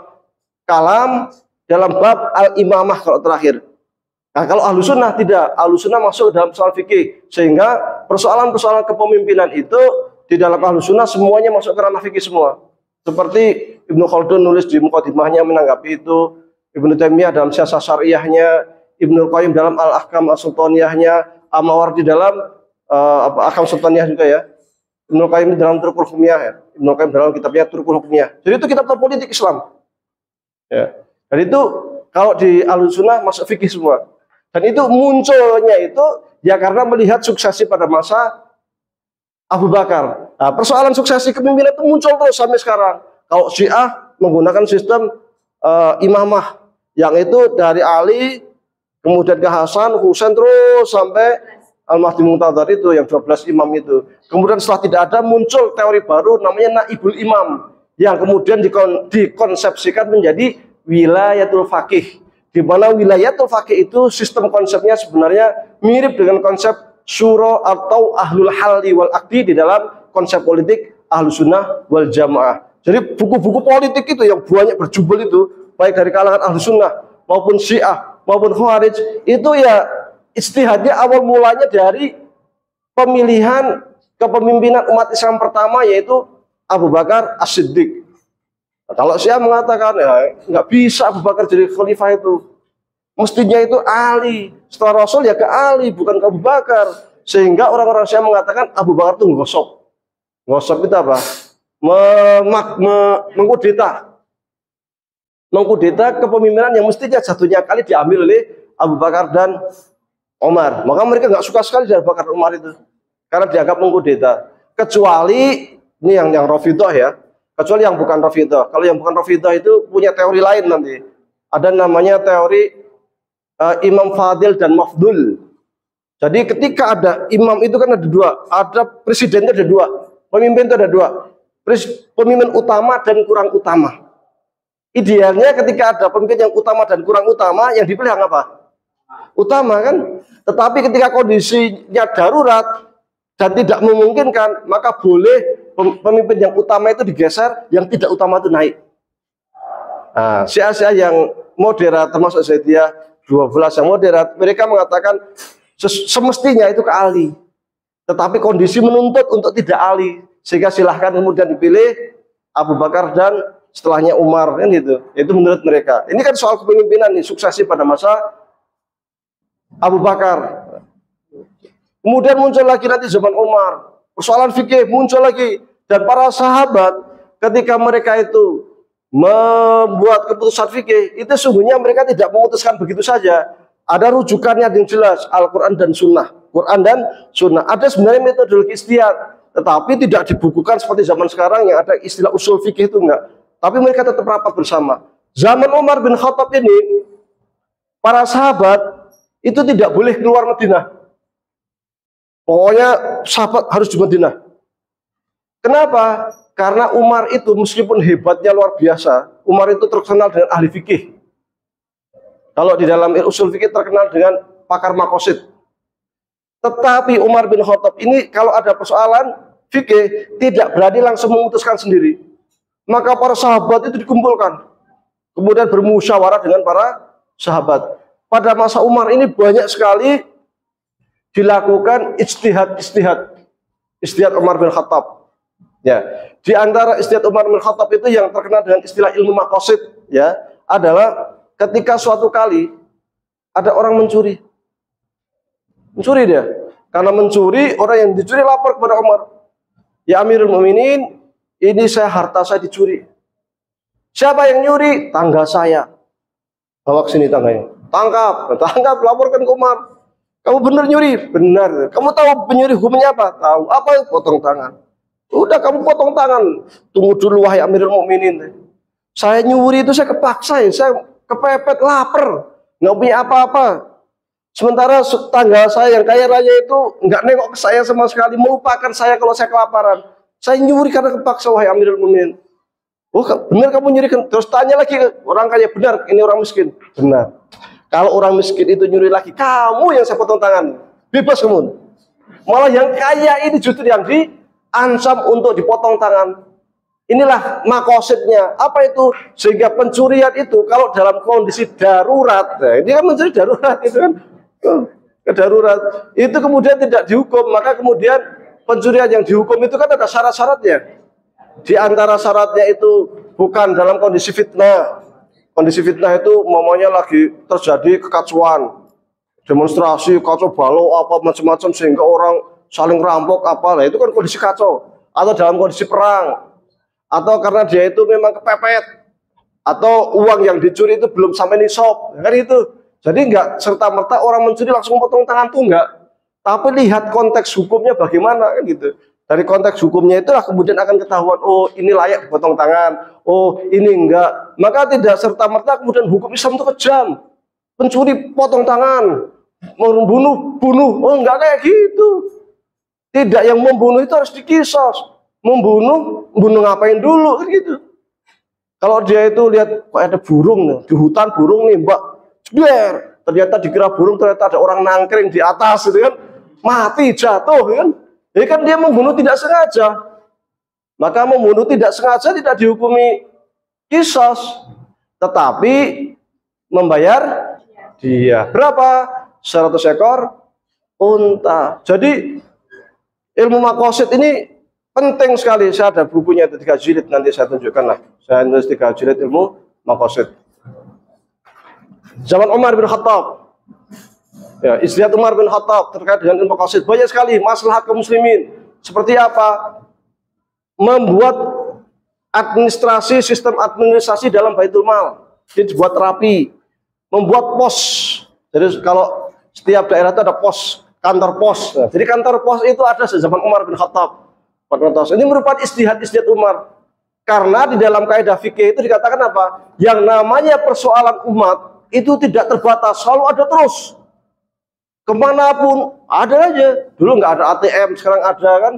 kalam dalam bab al-imamah kalau terakhir. Nah, kalau ahlu sunnah tidak, ahlu sunnah masuk dalam persoalan fikih, sehingga persoalan-persoalan kepemimpinan itu di dalam ahlu sunnah semuanya masuk ke ranah fikih semua. Seperti Ibnu Khaldun nulis di Muqaddimahnya menanggapi itu, Ibnu Taimiyah dalam Siyasah Syariahnya, Ibnu Qayyim dalam Al-Ahkam As-Sultaniyahnya, Al-Mawardi dalam Ahkam Sultaniyah juga ya, Ibnu Qayyim dalam Turqul Hukmiyah ya, Ibnu Qayyim dalam kitabnya Turqul Hukmiyah. Jadi itu kitab politik Islam. Ya. Dan itu kalau di Ahlussunnah masuk fikih semua. Dan itu munculnya itu ya karena melihat suksesi pada masa Abu Bakar. Nah, persoalan suksesi kepemimpinan itu muncul terus sampai sekarang. Kalau Syiah menggunakan sistem imamah, yang itu dari Ali, kemudian ke Hasan, Husain, terus sampai Al-Mahdi Muntadhar itu yang 12 imam itu. Kemudian setelah tidak ada, muncul teori baru namanya Naibul Imam, yang kemudian dikonsepsikan menjadi wilayatul faqih. Di mana wilayatul faqih itu sistem konsepnya sebenarnya mirip dengan konsep syuro atau ahlul halli wal aqdi di dalam konsep politik ahlus sunnah wal jamaah. Jadi buku-buku politik itu yang banyak berjubel itu, baik dari kalangan ahlus sunnah maupun syiah maupun khawarij, itu ya ijtihadnya awal mulanya dari pemilihan kepemimpinan umat Islam pertama, yaitu Abu Bakar As-Siddiq. Nah, kalau syiah mengatakan ya nggak bisa Abu Bakar jadi khalifah itu, mestinya itu Ali. Setelah Rasul ya ke Ali, bukan ke Abu Bakar. Sehingga orang-orang Syiah mengatakan Abu Bakar itu nggosok. Nggosok itu apa? Mengkudeta. Mengkudeta kepemimpinan yang mestinya jatuhnya kali diambil oleh Abu Bakar dan Umar. Maka mereka nggak suka sekali dari Abu Bakar Umar itu, karena dianggap mengkudeta. Kecuali ini yang Rafidhah ya. Kecuali yang bukan Rafidhah. Kalau yang bukan Rafidhah itu punya teori lain nanti. Ada namanya teori Imam Fadil dan Mafdul. Jadi ketika ada imam itu kan ada dua, ada presidennya ada dua, pemimpin itu ada dua, pemimpin utama dan kurang utama. Idealnya ketika ada pemimpin yang utama dan kurang utama, yang dipilih yang apa? Utama kan? Tetapi ketika kondisinya darurat dan tidak memungkinkan, maka boleh pemimpin yang utama itu digeser, yang tidak utama itu naik. Nah, Syiah yang moderat termasuk Zaidiyah 12 yang moderat, mereka mengatakan semestinya itu ke Ali, tetapi kondisi menuntut untuk tidak Ali, sehingga silahkan kemudian dipilih Abu Bakar dan setelahnya Umar, kan gitu. Itu menurut mereka. Ini kan soal kepemimpinan nih, suksesi pada masa Abu Bakar. Kemudian muncul lagi nanti zaman Umar, persoalan fikih muncul lagi, dan para sahabat ketika mereka itu membuat keputusan fikih itu sungguhnya mereka tidak memutuskan begitu saja. Ada rujukannya yang jelas, Al-Quran dan Sunnah. Quran dan Sunnah. Ada sebenarnya metodologi ijtihad, tetapi tidak dibukukan seperti zaman sekarang yang ada istilah usul fikih itu enggak. Tapi mereka tetap rapat bersama. Zaman Umar bin Khattab ini, para sahabat itu tidak boleh keluar Madinah. Pokoknya sahabat harus di Madinah. Kenapa? Karena Umar itu meskipun hebatnya luar biasa, Umar itu terkenal dengan ahli fikih. Kalau di dalam usul fikih terkenal dengan pakar makosid. Tetapi Umar bin Khattab ini kalau ada persoalan fikih tidak berani langsung memutuskan sendiri. Maka para sahabat itu dikumpulkan. Kemudian bermusyawarah dengan para sahabat. Pada masa Umar ini banyak sekali dilakukan ijtihad Umar bin Khattab. Ya, di antara ijtihad Umar bin Khattab itu yang terkenal dengan istilah ilmu maqasid ya, adalah ketika suatu kali ada orang mencuri. Mencuri dia. Karena mencuri, orang yang dicuri lapor kepada Umar. Ya Amirul Mukminin, ini harta saya dicuri. Siapa yang nyuri? Tangga saya. Bawa ke sini tangganya. Tangkap, laporkan ke Umar. Kamu benar nyuri? Benar. Kamu tahu penyuri hukumnya apa? Tahu. Apa? Potong tangan. Udah kamu potong tangan. Tunggu dulu wahai Amirul Mukminin. Saya nyuri itu saya kepaksa ya. Saya kepepet lapar. Nggak punya apa-apa. Sementara tangga saya yang kaya raya itu nggak nengok ke saya sama sekali. Melupakan saya kalau saya kelaparan. Saya nyuri karena kepaksa wahai Amirul Mukminin. Oh benar kamu nyuri? Terus tanya lagi orang kaya. Benar ini orang miskin. Benar. Kalau orang miskin itu nyuri lagi, kamu yang saya potong tangan, bebas kamu. Malah yang kaya ini justru yang diancam untuk dipotong tangan. Inilah makosidnya. Apa itu? Sehingga pencurian itu kalau dalam kondisi darurat, nah ini kan mencuri darurat itu kan, darurat. Itu kemudian tidak dihukum, maka kemudian pencurian yang dihukum itu kan ada syarat-syaratnya. Di antara syaratnya itu bukan dalam kondisi fitnah. Kondisi fitnah itu mamanya lagi terjadi kekacauan, demonstrasi, kacau balau, apa macam-macam sehingga orang saling rampok apa, nah itu kan kondisi kacau. Atau dalam kondisi perang, atau karena dia itu memang kepepet, atau uang yang dicuri itu belum sampai nisab, kan itu. Jadi enggak serta-merta orang mencuri langsung potong tangan tuh enggak. Tapi lihat konteks hukumnya bagaimana kan gitu. Dari konteks hukumnya itulah kemudian akan ketahuan, oh ini layak dipotong tangan, oh ini enggak. Maka tidak serta-merta kemudian hukum Islam itu kejam. Pencuri potong tangan, membunuh, bunuh. Oh enggak kayak gitu. Tidak, yang membunuh itu harus dikisos. Membunuh, bunuh ngapain dulu kan gitu. Kalau dia itu lihat kok ada burung nih, di hutan burung nih mbak, biar ternyata dikira burung, ternyata ada orang nangkring di atas gitu kan, mati jatuh kan. Jadi kan dia membunuh tidak sengaja. Maka membunuh tidak sengaja tidak dihukumi kisos, tetapi membayar dia berapa? 100 ekor unta. Jadi ilmu maqasid ini penting sekali. Saya ada bukunya itu 3 jilid, nanti saya tunjukkan lah. Saya nulis 3 jilid ilmu maqasid. Zaman Umar bin Khattab. Ya, ijtihad Umar bin Khattab terkait dengan ilmu maqasid banyak sekali maslahat kaum muslimin. Seperti apa? Membuat administrasi, sistem administrasi dalam Baitul Mal. Jadi dibuat rapi. Membuat pos. Jadi kalau setiap daerah itu ada pos, kantor pos. Nah, jadi kantor pos itu ada sejak zaman Umar bin Khattab. Ini merupakan ijtihad Umar. Karena di dalam kaidah fikih itu dikatakan apa? Yang namanya persoalan umat itu tidak terbatas, selalu ada terus. Kemanapun ada aja. Dulu nggak ada ATM, sekarang ada kan.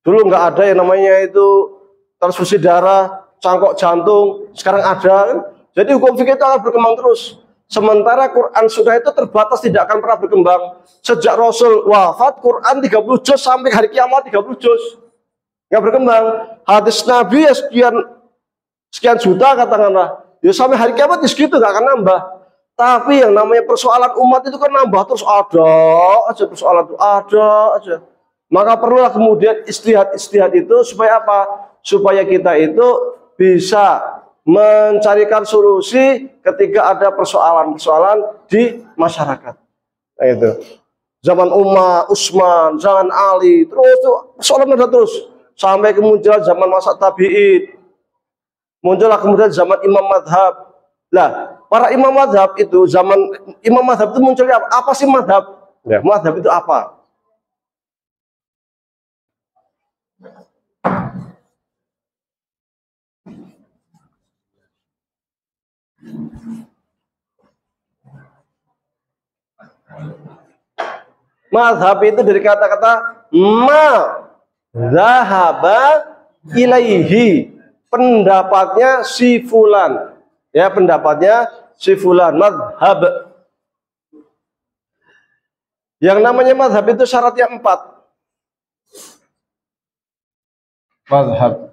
Dulu nggak ada yang namanya itu transfusi darah, cangkok jantung, sekarang ada kan. Jadi hukum fikih itu akan berkembang terus. Sementara Quran sudah itu terbatas, tidak akan pernah berkembang. Sejak Rasul wafat, Quran 30 juz sampai hari kiamat 30 juz. Nggak berkembang. Hadis Nabi ya sekian juta katakanlah. Ya sampai hari kiamat ya segitu, nggak akan nambah. Tapi yang namanya persoalan umat itu kan nambah terus, ada aja persoalan itu, ada aja. Maka perlulah kemudian istihad itu supaya apa? Supaya kita itu bisa mencarikan solusi ketika ada persoalan-persoalan di masyarakat. Nah, itu. zaman Umar, Utsman, zaman Ali, terus tuh persoalan ada terus sampai kemunculan zaman masa tabi'in. Muncullah kemudian zaman imam madhab. Lah, para imam madhab itu zaman imam madhab itu munculnya apa? Apa sih madhab? Ya, madhab itu apa? Madhab itu dari kata-kata ma zahaba ilaihi, pendapatnya si fulan, ya, pendapatnya si fulan. Madhab, yang namanya madhab itu syaratnya 4. Madhab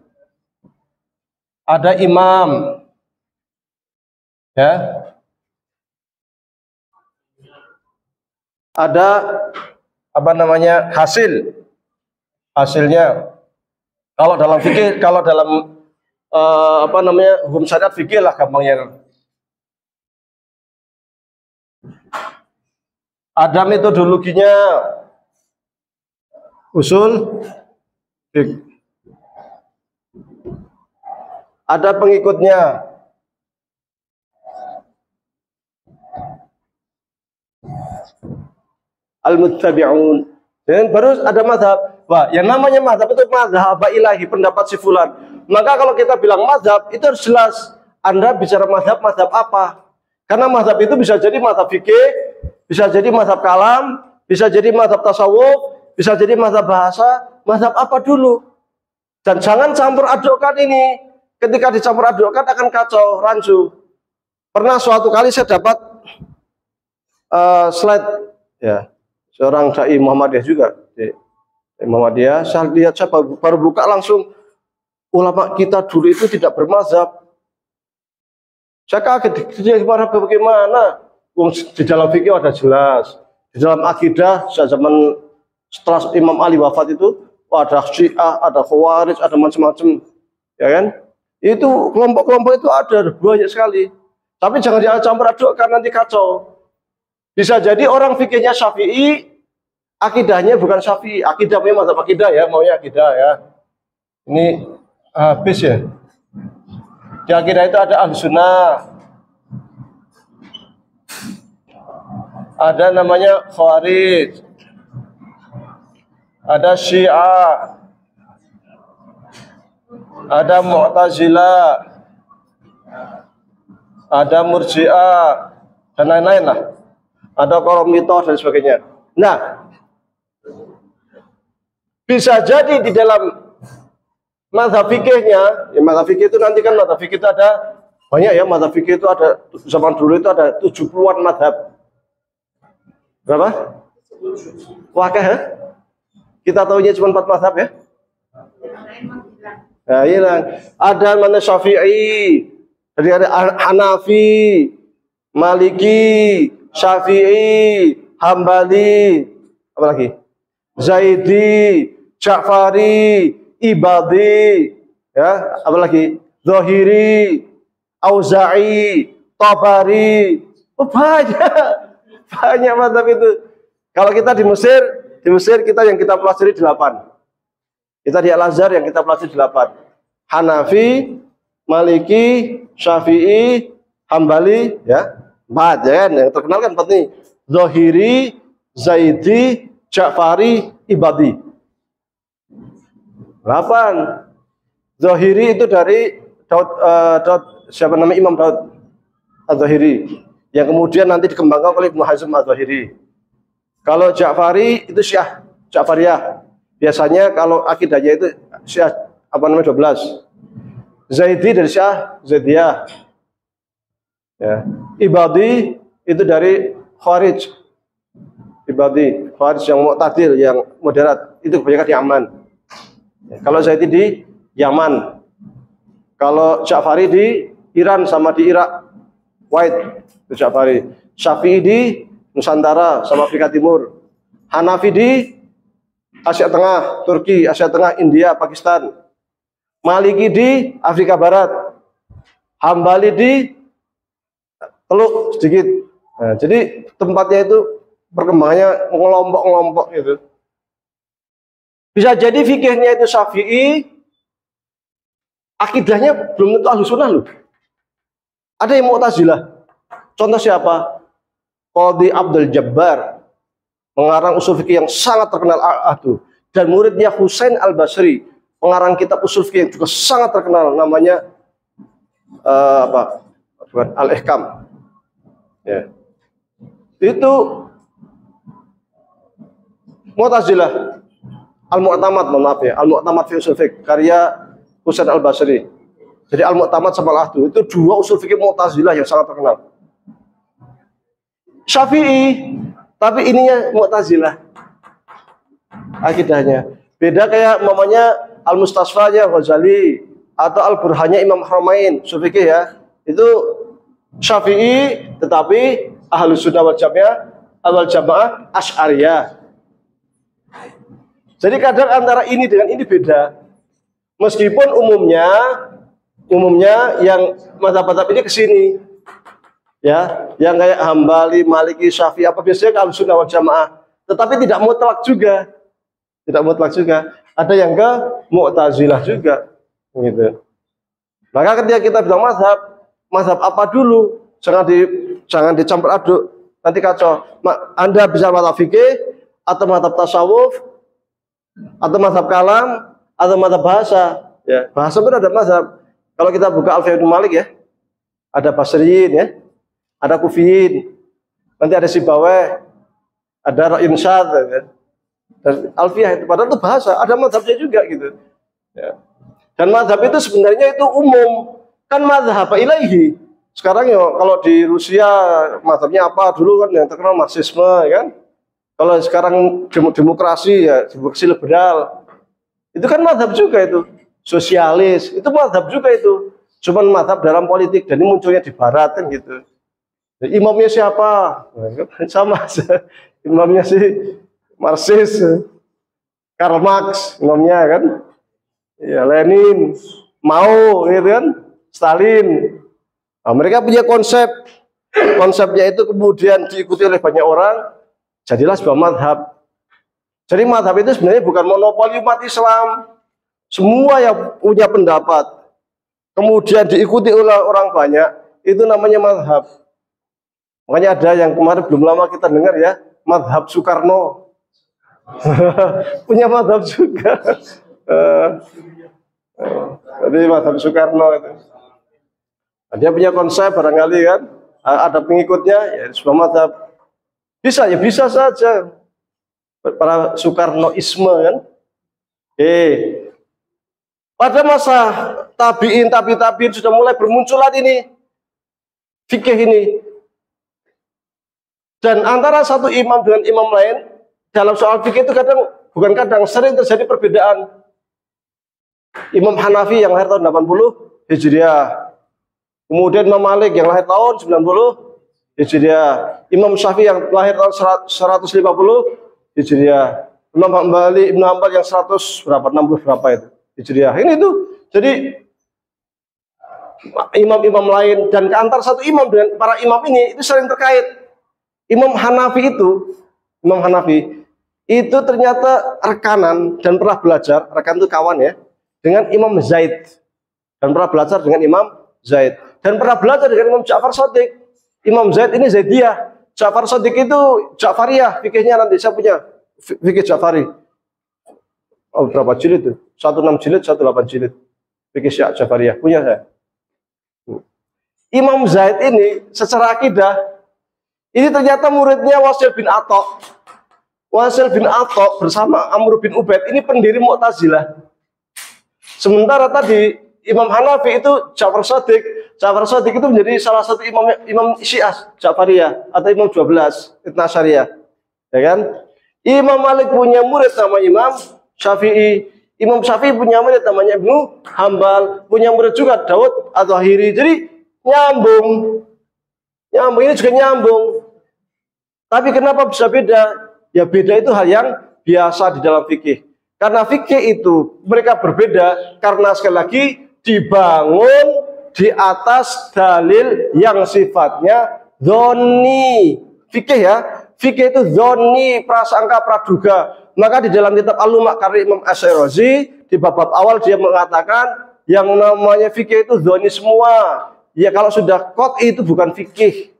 ada imam, ya, ada apa namanya hasilnya. Kalau dalam fikih, kalau dalam apa namanya hukum syariat fikih lah gampangnya. Ada metodologinya, usul fikih. Ada pengikutnya. Al-muttabi'un. Dan baru ada mazhab. Wah, yang namanya mazhab itu mazhab ilahi, pendapat si fulan. Maka kalau kita bilang mazhab, itu harus jelas. Anda bicara mazhab apa? Karena mazhab itu bisa jadi mazhab fikih, bisa jadi mazhab kalam, bisa jadi mazhab tasawuf, bisa jadi mazhab bahasa. Mazhab apa dulu? Dan jangan campur adukkan ini. Ketika dicampur adukkan akan kacau, rancu. Pernah suatu kali saya dapat slide, ya, seorang dai Muhammadiyah juga, Muhammadiyah. Saya lihat, saya baru buka langsung, ulama kita dulu itu tidak bermazhab. Saya kaget, bagaimana? Di dalam fikih ada jelas, di dalam akidah zaman setelah Imam Ali wafat itu ada Syiah, ada Khawarij, ada macam-macam, ya kan? Itu kelompok-kelompok itu ada banyak sekali. Tapi jangan dicampur adukkan, nanti kacau. Bisa jadi orang fikihnya Syafi'i, akidahnya bukan Syafi'i, akidahnya mazhab akidah, ya, maunya akidah, ya. Ini habis, ya. Di akidah itu ada Ahlussunnah, ada namanya Khawarij, ada Syiah, ada Mu'tazilah, ada Murji'ah, dan lain-lain lah. Ada Qaromitoh dan sebagainya. Nah, bisa jadi di dalam mazhab fikihnya, ya, mazhab fikih itu nanti kan mazhab fikih itu ada banyak, ya, mazhab fikih itu ada zaman dulu itu ada 70-an mazhab. Berapa? Wakah, ya? Kita tahunya cuma 4 mazhab, ya. Nah, iya, ada mana Syafi'i, jadi ada Hanafi, Maliki, Syafi'i, Hambali, apa lagi? Zaidi, Ja'fari, Ibadi, ya, apa lagi? Zahiri, Auza'i, Tabari. Oh, banyak mazhab itu. Kalau kita di Mesir kita yang kita pelajari 8. Kita di Al-Azhar yang kita pelajari 8. Hanafi, Maliki, Syafi'i, Hambali, ya. 4, ya kan? Yang terkenal kan 4 nih. Zahiri, Zaidi, Ja'fari, Ibadi. 8. Zahiri itu dari Daud, siapa namanya, Imam Daud Az-Zahiri, yang kemudian nanti dikembangkan oleh Ibnu Hazm Az-Zahiri. Kalau Ja'fari itu Syiah, Ja'fariyah. Biasanya kalau akidahnya itu Syiah apa namanya 12. Zaidi dari Syiah Zaidiyah. Ya. Ibadi itu dari Khawarij. Ibadi, Khawarij yang mu'tadil, yang moderat, itu kebanyakan di Yaman. Ya. Kalau Zaidi di Yaman. Kalau Ja'fari di Iran sama di Irak. White itu Ja'fari. Syafi'i di Nusantara sama Afrika Timur. Hanafi di Asia Tengah, Turki, Asia Tengah, India, Pakistan. Maliki di Afrika Barat. Hambali di Teluk sedikit. Nah, jadi tempatnya itu perkembangannya ngelompok-ngelompok gitu. Bisa jadi fikihnya itu Syafi'i, akidahnya belum tentu Ahlus Sunnah loh. Ada yang Mu'tazilah. Contoh siapa? Qadhi Abdul Jabbar, pengarang usul fikih yang sangat terkenal dan muridnya Husain Al-Basri, pengarang kitab usul fikih yang juga sangat terkenal, namanya Al-Ihkam. Ya. Itu Mu'tazilah. Al-Mu'tamad, maaf ya, Al-Mu'tamad fi usul fikih karya Husain Al-Basri. Jadi Al-Mu'tamad sama Al-Ahdu itu dua usul fikih Mu'tazilah yang sangat terkenal. Syafi'i, tapi ininya Mu'tazilah akidahnya. Beda kayak mamanya Al-Mustasfanya Ghazali atau Al-Burhannya Imam Haramain, usul fikih ya. Itu Syafi'i tetapi Ahlus Sunnah wal Jamaah Asy'ariyah. Jadi kadang antara ini dengan ini beda. Meskipun umumnya yang mazhab-mazhab ini ke sini. Ya, yang kayak Hambali, Maliki, Syafi'i apa biasanya Ahlus Sunnah wal Jamaah. Tetapi tidak mutlak juga. Tidak mutlak juga. Ada yang ke Mu'tazilah juga. Gitu. Maka ketika kita bilang mazhab apa dulu? Jangan dicampur aduk. Nanti kacau. Anda bisa mazhab fikih atau mazhab tasawuf atau mazhab kalam atau mazhab bahasa. Ya, bahasa pun ada mazhab. Kalau kita buka Alfiah Ibnu Malik ya, ada Basriyin ya, ada Kufiyin, nanti ada Sibawayh, ada Ra'yun Syadz ya. Dan Alfiah itu padahal itu bahasa, ada mazhabnya juga gitu. Ya. Dan mazhab itu sebenarnya itu umum. Kan mazhab ilaihi. Sekarang ya kalau di Rusia mazhabnya apa dulu kan yang terkenal Marxisme ya kan. Kalau sekarang demokrasi ya demokrasi liberal. Itu kan mazhab juga itu. Sosialis, itu mazhab juga itu. Cuman mazhab dalam politik dan ini munculnya di barat kan gitu. Imamnya siapa? Sama imamnya sih Marxis, Karl Marx imamnya kan. Ya Lenin, Mao gitu kan, Stalin. Nah, mereka punya konsepnya itu kemudian diikuti oleh banyak orang, jadilah sebuah mazhab. Jadi mazhab itu sebenarnya bukan monopoli umat Islam. Semua yang punya pendapat kemudian diikuti oleh orang banyak, itu namanya mazhab. Makanya ada yang kemarin belum lama kita dengar ya, mazhab Soekarno. Punya mazhab juga. Jadi mazhab Soekarno itu. Dia punya konsep barangkali kan, ada pengikutnya, ya sebuah mazhab. Bisa ya, bisa saja. Para Soekarnoisme kan. Pada masa tabi'in sudah mulai bermunculan ini fikih ini. Dan antara satu imam dengan imam lain dalam soal fikih itu sering terjadi perbedaan. Imam Hanafi yang lahir tahun 80 Hijriah. Kemudian Imam Malik yang lahir tahun 90 Hijriah. Imam Syafi'i yang lahir tahun 150 Hijriah. Imam Hambali, Ibnu Hambal yang 100 berapa 60 berapa itu Hijriah. Ini tuh. Jadi imam-imam lain dan antara satu imam dengan para imam ini itu sering terkait. Imam Hanafi itu ternyata rekanan dan pernah belajar, rekan itu kawan ya, dengan Imam Zaid dan pernah belajar dengan Imam Zaid dan pernah belajar dengan Imam Ja'far Shadiq. Imam Zaid ini Zaidiyah, Ja'far Shadiq itu Ja'fariyah. Fikihnya nanti saya punya fikih Ja'fari. Oh, berapa jilid itu? 16 jilid, 18 jilid. Fikih Ja'fariyah punya saya. Imam Zaid ini secara akidah ini ternyata muridnya Wasil bin Atha. Wasil bin Atha bersama Amr bin Ubaid ini pendiri Mu'tazilah. Sementara tadi Imam Hanafi itu Ja'far Shadiq. Ja'far Shadiq itu menjadi salah satu imam Syiah Ja'fariyah atau imam 12 Itsna Asyariyah. Ya kan? Imam Malik punya murid nama Imam Syafi'i. Imam Syafi'i punya murid namanya Ibnu Hambal, punya murid juga Daud Az-Zahiri. Jadi nyambung. Nyambung ini juga nyambung. Tapi kenapa bisa beda? Ya beda itu hal yang biasa di dalam fikih. Karena fikih itu mereka berbeda karena sekali lagi dibangun di atas dalil yang sifatnya dzonni. Fikih ya, Fikih itu zoni, prasangka, praduga. Maka di dalam kitab Al-Lumah karya Imam Asy-Syirazi di bab-bab awal dia mengatakan yang namanya fikih itu zoni semua. Ya kalau sudah qat'i itu bukan fikih.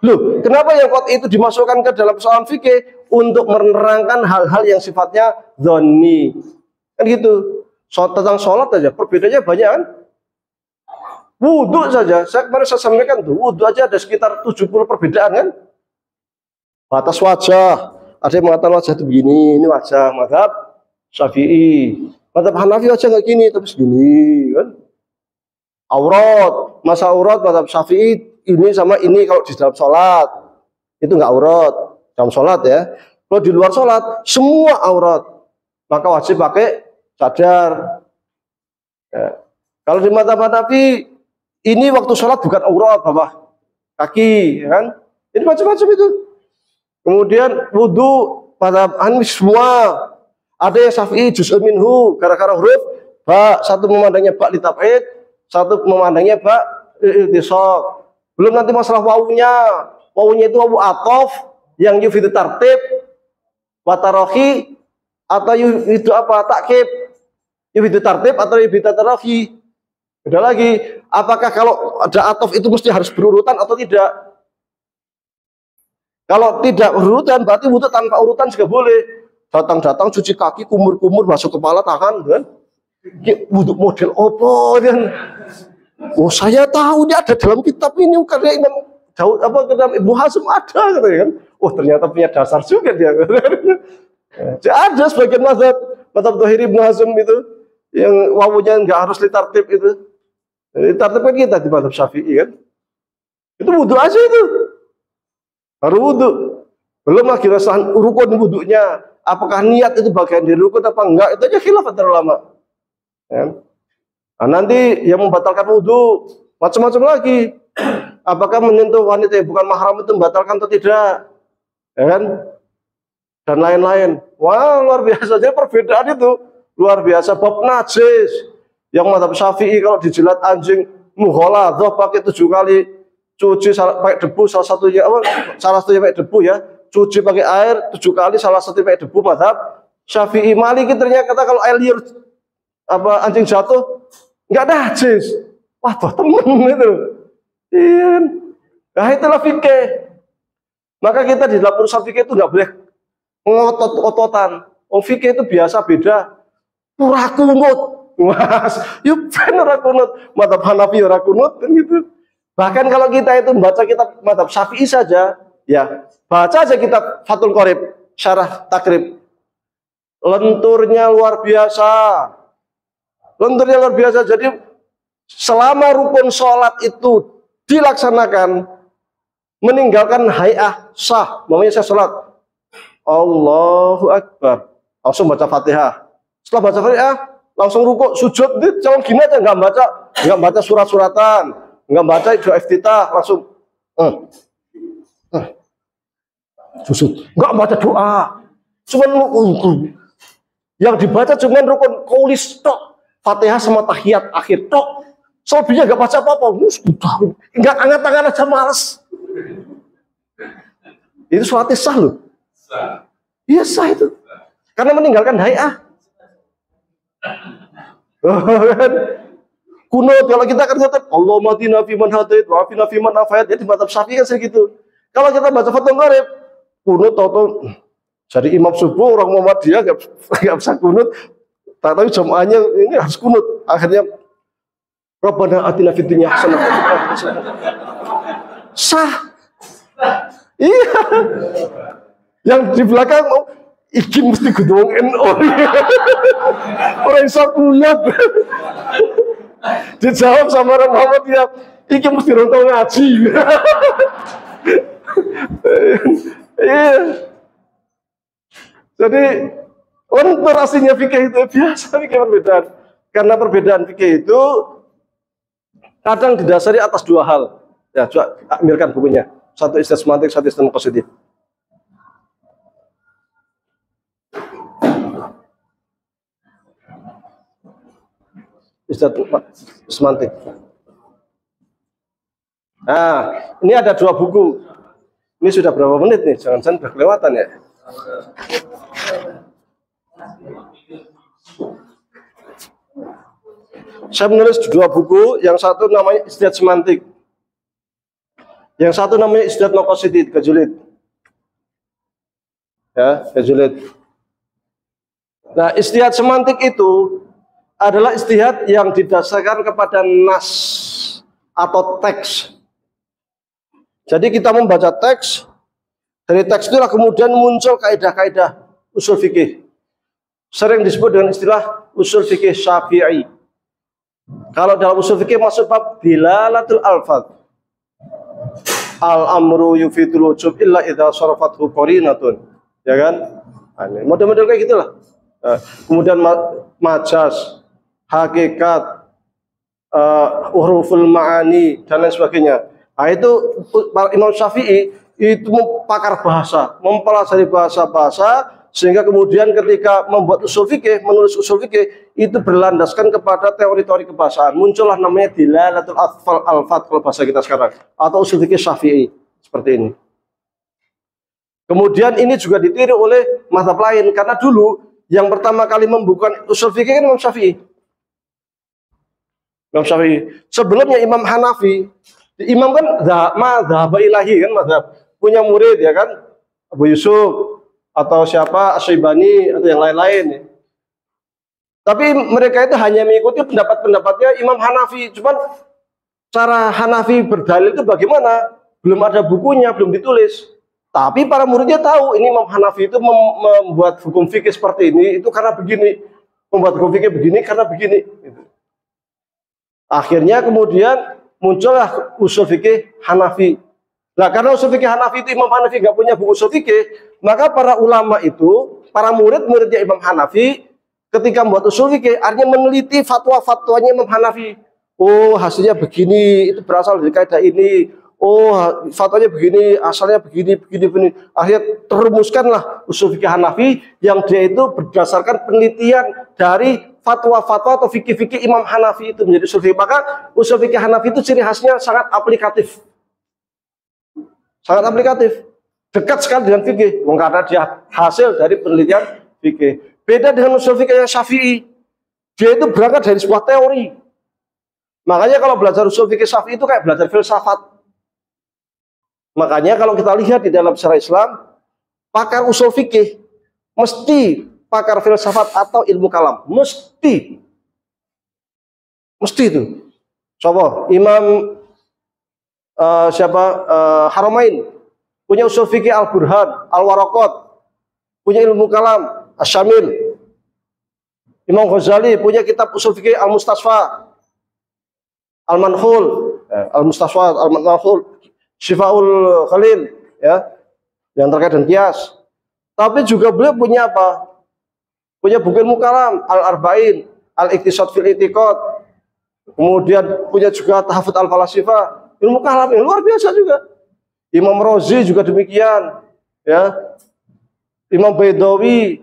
Loh, kenapa yang qat'i itu dimasukkan ke dalam persoalan fikih? Untuk menerangkan hal-hal yang sifatnya zoni. Kan gitu. Tentang sholat aja, perbedaannya banyak kan? Wudhu saja, kemarin saya sampaikan tuh, wudhu aja ada sekitar 70 perbedaan kan? Batas wajah, ada yang mengatakan wajah itu begini, ini wajah mazhab Syafi'i. Mazhab Hanafi wajah nggak gini, tapi segini kan? Aurat, masa aurat mazhab Syafi'i ini sama ini kalau di dalam sholat itu nggak aurat dalam sholat ya. Kalau di luar sholat semua aurat, maka wajib pakai cadar. Ya. Kalau di mazhab Hanafi ini waktu sholat bukan aurat bawah kaki, ya kan? Ini macam-macam itu. Kemudian wudhu pada Hanafi semua. Ada yang Syafi'i juz'un minhu gara-gara huruf ba, satu memandangnya ba litab'id, satu memandangnya ba iltisaq. Belum nanti masalah wawunya. Wawunya itu wawu atof yang yufidu tartib, watarohi atau yufidu apa takkib, yufidu tartib atau yufidu tarohi. Beda lagi, apakah kalau ada atof itu mesti harus berurutan atau tidak? Kalau tidak berurutan, berarti wudhu tanpa urutan juga boleh. Datang-datang cuci kaki, kumur-kumur, masuk kepala, tangan, kan? Wudhu model apa? Kan? Oh, saya tahu dia ada dalam kitab ini karena Imam Daud apa karena Ibnu Hazm ada, katanya kan? Oh, ternyata punya dasar juga dia. Ada sebagian mazhab Dhahiri Ibnu Hazm itu yang wawunya nggak harus litartib itu. Litartib kan kita di mazhab Syafi'i kan? Itu wudhu aja itu. Baru wudhu. Belum lagi rasakan rukun wudhunya. Apakah niat itu bagian dari rukun apa enggak? Itu aja khilaf antara ulama. Ya. Nah, nanti yang membatalkan wudhu macam-macam lagi. Apakah menyentuh wanita yang bukan mahram itu membatalkan atau tidak? Ya kan? Dan lain-lain. Wah, luar biasa. Jadi perbedaan itu luar biasa. Bab najis yang mazhab Syafi'i kalau dijilat anjing mughaladzah pakai 7 kali cuci pakai debu salah satunya pakai debu ya. Cuci pakai air 7 kali salah satu pakai debu mazhab Syafi'i. Maliki ternyata kalau air liur apa anjing jatuh nggak najis. Wah, temen itu. Iya. Nah, itulah fikih. Maka kita di dalam urusan fikih itu nggak boleh ngotot-ototan. Fikih itu biasa beda. Ora kunut. Mas, yuk bener ora kunut. Mazhab Hanafi ora kunut kan gitu. Bahkan kalau kita itu membaca kitab mazhab Syafi'i saja, ya, baca aja kitab Fathul Qorib, syarah takrib. Lenturnya luar biasa. Lenturnya luar biasa. Jadi selama rukun sholat itu dilaksanakan, meninggalkan hay'ah sah, namanya saya sholat. Allahu Akbar. Langsung baca Fatihah. Setelah baca Fatihah, langsung rukuk, sujud. Jangan gini aja, nggak baca surat-suratan, nggak baca doa iftitah, langsung sujud. Nggak baca doa. Cuman yang dibaca cuman rukun kaulis tok. Fatihah sama tahiyat akhir tok. Selebihnya nggak baca apa-apa. Nggak angkat tangan aja males. Itu sholatnya sah loh. Iya sah itu. Karena meninggalkan hay'ah. Kunut kalau kita kan kata Allahumma hdina fiman hadait wa afina fiman afayat. Jadi mazhab Syafi'i kan segitu. Kalau kita baca Fathul Qorib, kunut atau jadi imam subuh orang Muhammadiyah nggak bisa kunut. Tapi jamaahnya ini harus kunut. Akhirnya Rabbana atina fid dunya hasanah. Sah. Iya. Yang di belakang iki mesti kudu wong NU. Orang iso kunut. Dijawab sama orang Muhammadiyah, iki mesti rontong ngaji. Iya. Jadi lentur aslinya fikih itu biasa fikih perbedaan. Karena perbedaan fikih itu kadang didasari atas 2 hal. Ya, coba ambilkan bukunya. Satu istinad mantik, satu istinad positif. Istinad mantik. Nah, ini ada 2 buku. Ini sudah berapa menit nih? Jangan-jangan udah kelewatan ya. Saya menulis 2 buku, yang satu namanya Istihad Semantik, yang satu namanya Istihad Maqasidid, 3 jilid. Ya, 3 jilid. Nah, istihad semantik itu adalah istihad yang didasarkan kepada nas atau teks. Jadi kita membaca teks, dari teks itulah kemudian muncul kaidah-kaidah usul fikih. Sering disebut dengan istilah usul fikih Syafi'i. Kalau dalam usul fikih masuk bab dilalatul alfaz. Al-amru yufidul wujub illa idza sarafathu qarinatun. Ya kan? Model-model kayak gitulah. Kemudian majas, hakikat, huruful ma'ani dan lain sebagainya. Nah, itu Imam Syafi'i itu pakar bahasa, mempelajari bahasa-bahasa, sehingga kemudian ketika membuat usul fikih, menulis usul fikih itu berlandaskan kepada teori-teori kebahasaan. Muncullah namanya dilalatul alfaz kalau bahasa kita sekarang, atau usul fikih Syafi'i seperti ini. Kemudian ini juga ditiru oleh mazhab lain, karena dulu yang pertama kali membuka usul fikih kan Imam Syafi'i. Imam Syafi'i. Sebelumnya Imam Hanafi. Imam kan mazhab ilahi kan, mazhab. Punya murid ya kan, Abu Yusuf atau siapa, Asy-Syaibani atau yang lain-lain ya. Tapi mereka itu hanya mengikuti pendapat-pendapatnya Imam Hanafi. Cuman cara Hanafi berdalil itu bagaimana? Belum ada bukunya, belum ditulis. Tapi para muridnya tahu ini Imam Hanafi itu membuat hukum fikih seperti ini itu karena begini, membuat hukum fikih begini karena begini. Gitu. Akhirnya kemudian muncullah usul fikih Hanafi. Nah, karena usul fikih Hanafi itu Imam Hanafi nggak punya buku usul fikih, maka para ulama itu, para murid-muridnya Imam Hanafi, ketika membuat usul fikih, artinya meneliti fatwa-fatwanya Imam Hanafi. Oh, hasilnya begini, itu berasal dari kaidah ini. Oh, fatwanya begini, asalnya begini. Akhirnya terumuskanlah usul fikih Hanafi yang dia itu berdasarkan penelitian dari fatwa-fatwa atau fikih-fikih Imam Hanafi itu menjadi usul fikih. Maka usul fikih Hanafi itu ciri khasnya sangat aplikatif. Sangat aplikatif. Dekat sekali dengan fikih. Karena dia hasil dari penelitian fikih. Beda dengan usul fikih yang Syafi'i. Dia itu berangkat dari sebuah teori. Makanya kalau belajar usul fikih Syafi'i itu kayak belajar filsafat. Makanya kalau kita lihat di dalam syariat Islam, pakar usul fikih mesti pakar filsafat atau ilmu kalam, mesti itu. Coba Imam Haramain punya usul fikih Al-Burhan, Al-Waraqat, punya ilmu kalam Asy-Syamil. Imam Ghazali punya kitab usul fikih Al-Mustasfa, Al-Manhul, Al-Mustasfa, Al-Manhul, Syifaul Khalil, ya, yang terkait dengan kias. Tapi juga beliau punya apa? Punya buku ilmu kalam, Al-Arba'in, Al-Iqtisad fil I'tiqad. Kemudian punya juga Tahafut Al-Falasifah, ilmu kalam yang luar biasa juga. Imam Razi juga demikian, ya. Imam Baidawi,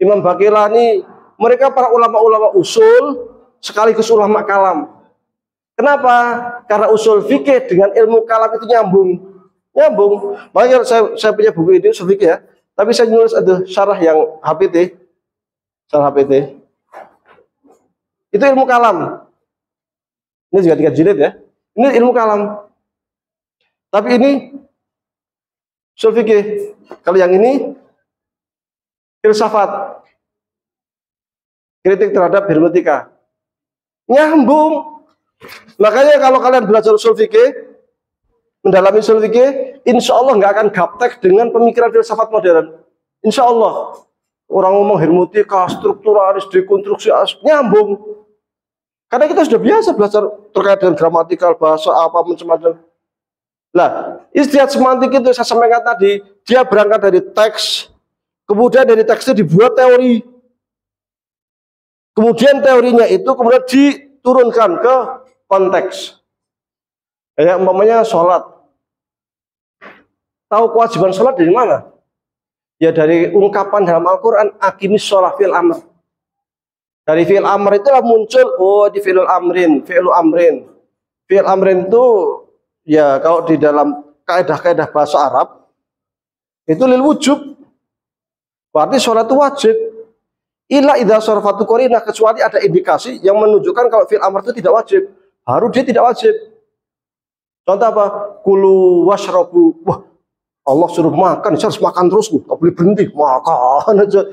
Imam Baqilani, mereka para ulama-ulama usul sekaligus ulama kalam. Kenapa? Karena usul fikih dengan ilmu kalam itu nyambung. Makanya saya punya buku ini usul fikih ya. Tapi saya nulis ada syarah yang HPT. Syarah HPT. Itu ilmu kalam. Ini juga 3 jilid ya. Ini ilmu kalam. Tapi ini usul fikih. Kalau yang ini filsafat. Kritik terhadap hermeneutika. Nyambung. Makanya kalau kalian belajar usul fikih, mendalami usul fikih, insya Allah nggak akan gaptek dengan pemikiran filsafat modern. Insya Allah. Orang ngomong hermeneutika, strukturalis, dekonstruksi, nyambung. Karena kita sudah biasa belajar terkait dengan gramatikal, bahasa apa macam-macam. Nah, istihad semantik itu saya sampaikan tadi, dia berangkat dari teks, kemudian dari teksnya dibuat teori. Kemudian teorinya itu kemudian diturunkan ke konteks. Kayak umpamanya sholat. Tahu kewajiban sholat dari mana? Ya dari ungkapan dalam Al-Quran, aqimis sholat fi'il amr. Dari fi'il amr itulah muncul, oh di fi'il amrin, fi'il amrin. Fi'il amrin itu, ya kalau di dalam kaidah-kaidah bahasa Arab, Itu lil wujub. Berarti sholat itu wajib. Illa idza sarfatu qarinah, kecuali ada indikasi yang menunjukkan kalau fi'il amr itu tidak wajib. Baru dia tidak wajib. Contoh apa? Kulu washrabu. Wah, Allah suruh makan, saya harus makan terus, nggak boleh berhenti, makan aja.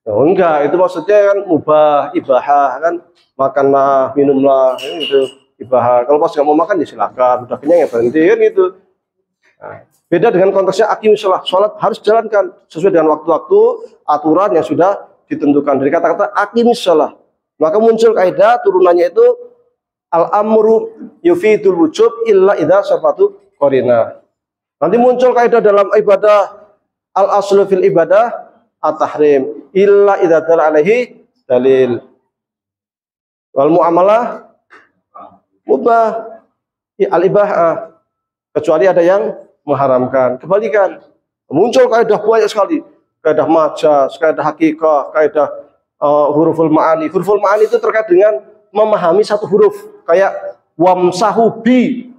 Oh, enggak, itu maksudnya kan mubah, ibahah kan, makanlah, minumlah, itu ibahah. Kalau pas nggak mau makan ya silakan, udah kenyang ya berhenti kan gitu. Nah, beda dengan konteksnya aqimus shalah, sholat harus jalankan sesuai dengan waktu-waktu, aturan yang sudah ditentukan. Dari kata-kata aqimus shalah, maka muncul kaidah turunannya itu al-amru yufidul wujub illa idza syafatu qarina. Nanti muncul kaidah dalam ibadah al-aslu fil ibadah at-tahrim illa idza dalla alaihi dalil. Wal muamalah mubah al-ibahah, kecuali ada yang mengharamkan. Kebalikan, muncul kaidah banyak sekali, kaidah majaz, kaidah hakikah, kaidah huruful ma'ani. Huruful ma'ani itu terkait dengan memahami satu huruf, kayak wamsahu bi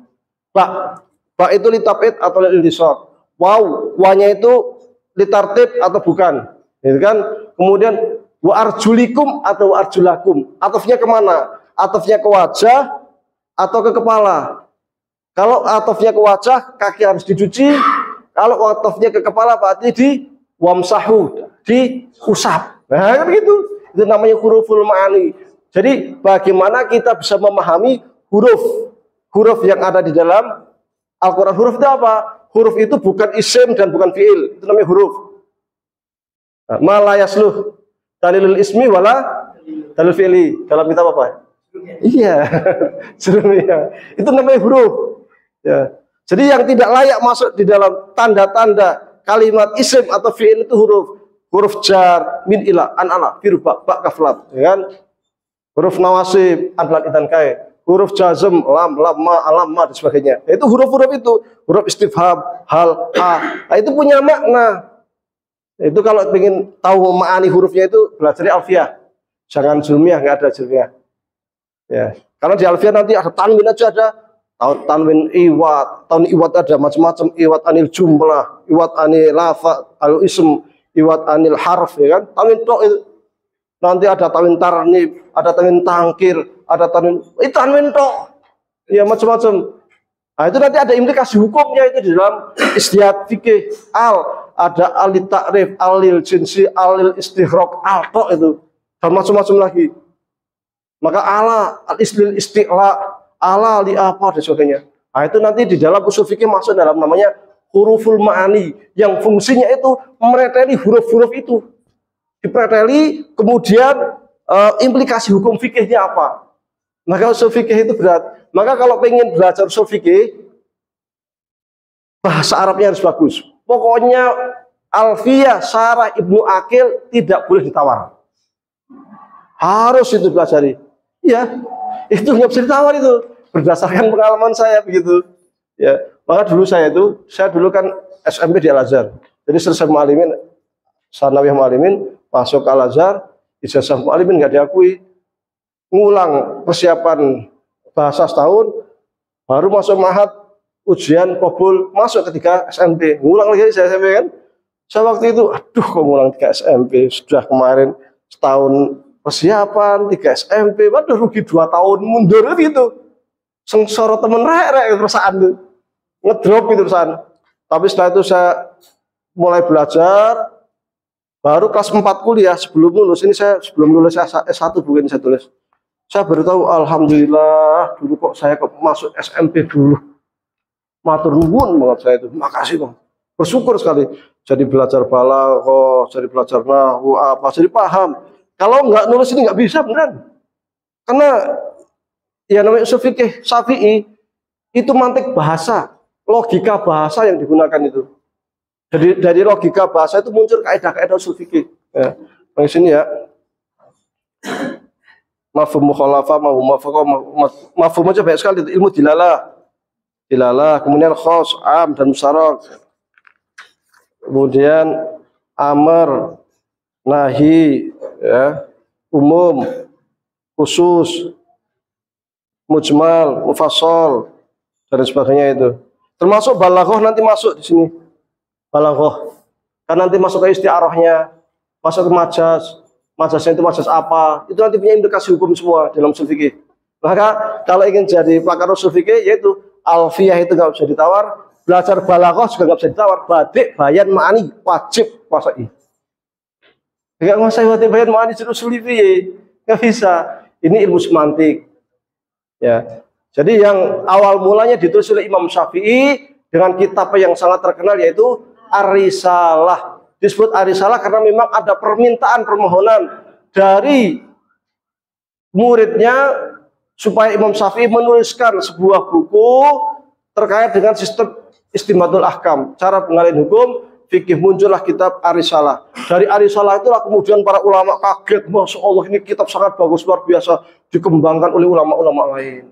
ba. Ba itu litabid atau lilisaq. Wow, wanya itu litartib atau bukan. Gitu kan? Kemudian wa arjulikum atau wa arjulakum. Atofnya kemana? Atofnya ke wajah atau ke kepala. Kalau atofnya ke wajah, kaki harus dicuci. Kalau atofnya ke kepala, berarti di wamsahu, diusap. Nah, kan gitu. Itu namanya huruful ma'ani. Jadi bagaimana kita bisa memahami huruf yang ada di dalam Al-Quran. Huruf itu apa? Huruf itu bukan isim dan bukan fi'il. Itu namanya huruf. Ma la yasluh dalilul ismi wala dalil fi'li. Dalam kitab apa? Iya. Itu namanya huruf. Ya. Jadi yang tidak layak masuk di dalam tanda-tanda kalimat isim atau fi'il itu huruf. Huruf jar, min ila, an ala, firba, ba kaflat. Ya kan? Huruf nawasib, anlat idan kai. Huruf jazm, lam, ma, alam, ma, dan sebagainya. Itu huruf-huruf itu. Huruf istifham, hal, a. Nah, itu punya makna. Itu kalau ingin tahu ma'ani hurufnya itu, belajar alfiyah. Jangan zulmiyah, nggak ada zulmiyah. Ya. Karena di alfiyah nanti ada tanwin aja ada. Tanwin iwat. Tanwin iwat ada macam-macam. Iwat anil jumlah, iwat anil lafa, al ism, iwat anil harf. Ya kan? Tanwin tok itu. Nanti ada tanwin tarnib, ada tanwin tangkir, ada tanwin tok. Ya macam-macam. Nah, itu nanti ada implikasi hukumnya itu di dalam istihad fikih. Ada alil ta'rif, alil jinsi, alil istighraq, tok itu. Dan macam-macam lagi. Maka al-islil isti'la, li apa dan sebagainya. Nah, itu nanti di dalam usul fikih masuk dalam namanya huruful ma'ani, yang fungsinya itu mereteli huruf-huruf itu. Dipreteli, kemudian implikasi hukum fikihnya apa. Maka usul fikih itu berat. Maka kalau pengen belajar usul fikih, bahasa Arabnya harus bagus. Pokoknya Alfiyah Syarah Ibnu Aqil tidak boleh ditawar. Harus itu pelajari. Ya, itu nggak bisa ditawar itu. Berdasarkan pengalaman saya begitu. Ya, maka dulu saya dulu kan SMP di Al-Azhar. Jadi selesai mu'alimin, sanawiyah mu'alimin, masuk ke Al-Azhar, ijazah mu'alimin nggak diakui, ngulang persiapan bahasa setahun, baru masuk mahad, ujian qabul, masuk ketika SMP, ngulang lagi saya SMP kan. Saya waktu itu, aduh kok ngulang 3 SMP, sudah kemarin setahun persiapan, 3 SMP, waduh rugi 2 tahun mundur gitu. Sengsara temen rek perasaan tuh, ngedrop itu perasaan. Tapi setelah itu saya mulai belajar. Baru kelas 4 kuliah sebelum lulus, ini saya sebelum lulus S1 bukan saya tulis. Saya baru tahu alhamdulillah dulu kok saya masuk SMP dulu. Matur nuwun banget saya itu. Makasih Bang. Bersyukur sekali. Jadi belajar balaghah, jadi belajar nahwu apa, jadi paham. Kalau nggak nulis ini nggak bisa beneran. Karena ya namanya usul fikih Syafi'i itu mantik bahasa, logika bahasa yang digunakan itu. Jadi dari logika bahasa itu muncul kaidah-kaidah usul fikih. Ya, di sini ya. Mafhum mukhalafah, mafhum aja banyak sekali. Ilmu dilalah, kemudian khos, am dan musyarak. Kemudian amr, nahi, ya, umum, khusus, mujmal, mufassal dan sebagainya itu. Termasuk balaghah nanti masuk di sini. Balaghah. Karena nanti masuk ke isti'arahnya, masuk ke majasnya itu majas apa, itu nanti punya indikasi hukum semua dalam usul fikih. Maka kalau ingin jadi pakar usul fikih, yaitu alfiyah itu nggak bisa ditawar, belajar balaghah juga nggak bisa ditawar, badik, bayan, ma'ani wajib kuasai. Nggak nguasai badik, bayan, ma'ani jadi usul fikih, nggak bisa. Ini ilmu semantik. Ya, jadi yang awal mulanya ditulis oleh Imam Syafi'i dengan kitab yang sangat terkenal yaitu Ar-Risalah. Disebut Ar-Risalah karena memang ada permintaan permohonan dari muridnya supaya Imam Syafi'i menuliskan sebuah buku terkait dengan sistem istinbatul ahkam, cara pengalihan hukum fikih. Muncullah kitab Ar-Risalah. Dari Ar-Risalah itulah kemudian para ulama kaget, Masya Allah ini kitab sangat bagus, luar biasa, dikembangkan oleh ulama-ulama lain.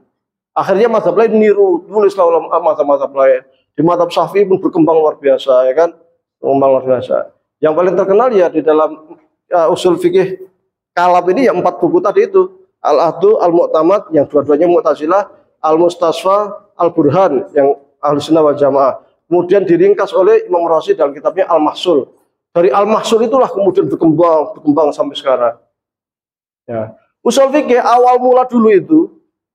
Akhirnya mazhab lain niru, tulislah ulama mazhab lain. Di mazhab Syafi'i pun berkembang luar biasa, ya kan? Berkembang luar biasa. Yang paling terkenal ya di dalam usul fikih kalam ini ya 4 buku tadi itu. Al-Ahdu, Al-Mu'tamad yang dua-duanya Mu'tazilah, Al-Mustasfa, Al-Burhan yang Ahlussunnah wal Jamaah. Kemudian diringkas oleh Imam Razi dalam kitabnya Al-Mahsul. Dari Al-Mahsul itulah kemudian berkembang sampai sekarang. Ya. Usul fikih awal mula dulu itu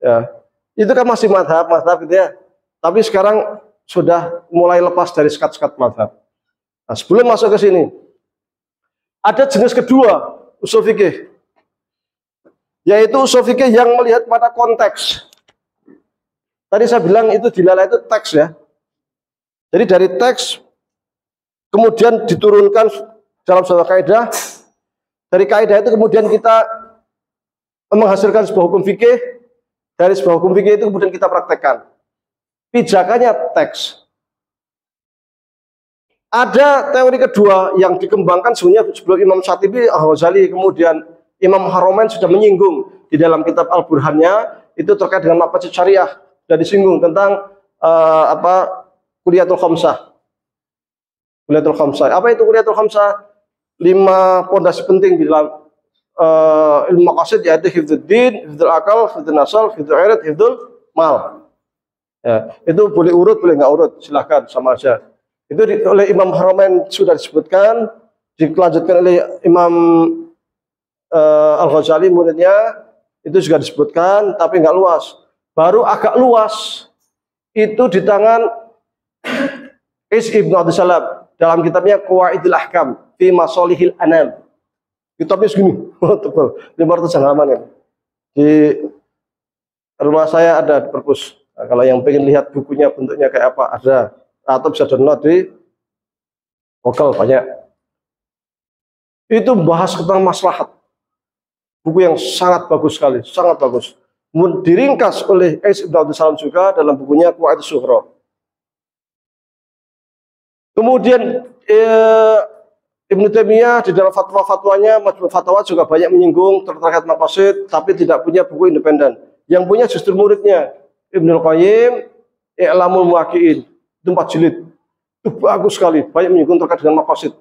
ya, itu kan masih madhab gitu ya. Tapi sekarang sudah mulai lepas dari sekat-sekat madhab. Nah, sebelum masuk ke sini, ada jenis kedua usul fikih, yaitu usul fikih yang melihat pada konteks. Tadi saya bilang itu dilala itu teks ya. Jadi dari teks kemudian diturunkan dalam sebuah kaidah. Dari kaidah itu kemudian kita menghasilkan sebuah hukum fikih. Dari sebuah hukum fikih itu kemudian kita praktekkan. Pijakannya teks. Ada teori kedua yang dikembangkan sebenarnya sebelum Imam Syatibi, Al-Ghazali, kemudian Imam Haramain sudah menyinggung di dalam kitab Al-Burhannya, itu terkait dengan maqasid syariah, sudah disinggung tentang kuliatul khamsah. Kuliatul khamsah. Apa itu kuliatul khamsah? 5 pondasi penting di dalam ilmu maqasid, yaitu hifdzuddin, hifdzul akal, hifdzul nasal, hifdzul irid, hifdzul mal. Ya, itu boleh urut, boleh nggak urut, silahkan sama aja. Itu oleh Imam Haramain sudah disebutkan, dilanjutkan oleh Imam Al-Ghazali muridnya, itu juga disebutkan, tapi nggak luas. Baru agak luas itu di tangan Is Ibnu Abdus Salam dalam kitabnya Qawaidul Ahkam fi Masalihil Anam. Kitabnya segini, tebal, 500 halaman ya. Di rumah saya ada di perpus. Nah, kalau yang pengen lihat bukunya bentuknya kayak apa ada, atau bisa download di Google banyak. Itu bahas tentang maslahat. Buku yang sangat bagus sekali, sangat bagus. Kemudian diringkas oleh Is Ibnu Abdus Salam juga dalam bukunya Qawaidus Sughra. Kemudian Ibnu Taimiyah di dalam fatwa-fatwanya, Majmu' Fatawa juga banyak menyinggung terkait maqasid, tapi tidak punya buku independen. Yang punya justru muridnya Ibnul Qayyim, I'lamul Muwaqqi'in, itu 4 jilid. Itu bagus sekali, banyak menyinggung terkait dengan maqasid.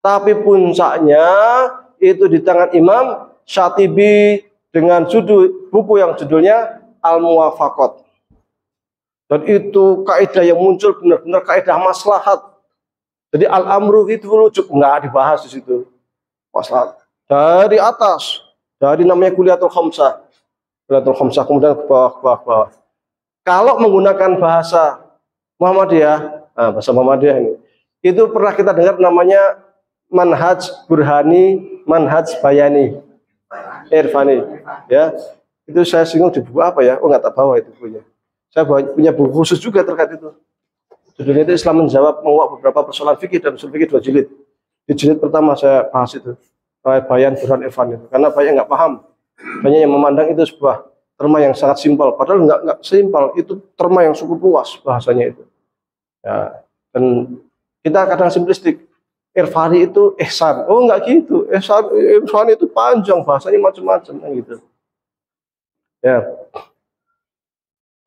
Tapi puncaknya itu di tangan Imam Syatibi dengan judul buku yang judulnya Al-Muwafaqat. Dan itu kaidah yang muncul benar-benar kaidah maslahat. Jadi al-amru itu wujub, nggak dibahas di situ. Maslahat dari atas, dari namanya kuliatul khamsah. Kuliatul khamsah kemudian ke bawah. Kalau menggunakan bahasa Muhammadiyah, bahasa Muhammadiyah ini, itu pernah kita dengar namanya manhaj burhani, manhaj bayani, irfani, ya. Itu saya singgung di buku apa ya? Oh, nggak tak bawa itu bukunya. Saya punya buku khusus juga terkait itu. Judulnya itu Islam menjawab, menguak beberapa persoalan fikih dan usul fikih 2 jilid. Di jilid pertama saya bahas itu, bayan burhan irfan itu. Karena banyak nggak paham, banyak yang memandang itu sebuah terma yang sangat simpel. Padahal nggak simpel, itu terma yang cukup luas bahasanya itu. Ya, dan kita kadang simplistik. Irfani itu ihsan. Oh enggak gitu. Irfani itu panjang, bahasanya macam-macam gitu. Ya.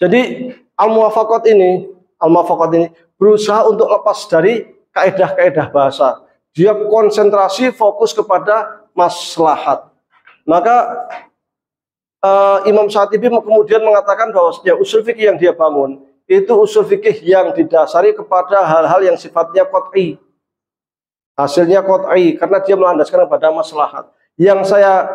Jadi al-muwafaqat ini berusaha untuk lepas dari kaidah-kaidah bahasa. Dia konsentrasi fokus kepada maslahat. Maka Imam Syatibi kemudian mengatakan bahwa usul fikih yang dia bangun itu usul fikih yang didasari kepada hal-hal yang sifatnya qat'i. Hasilnya qat'i karena dia melandaskan pada maslahat. Yang saya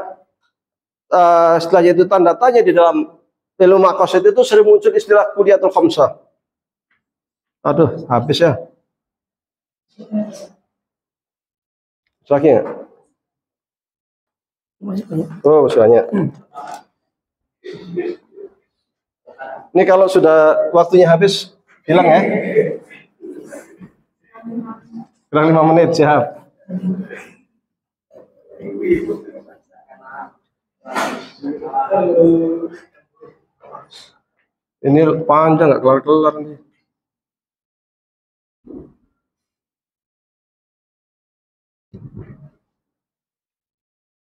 setelahnya itu tanda tanya di dalam ilmu maqasid itu sering muncul istilah kuliyatul khamsah. Aduh, habis ya. Lagi nggak? Oh, banyak. Ini kalau sudah waktunya habis, bilang ya. Kurang 5 menit, siap. Ini panjang nggak kelar-kelar nih.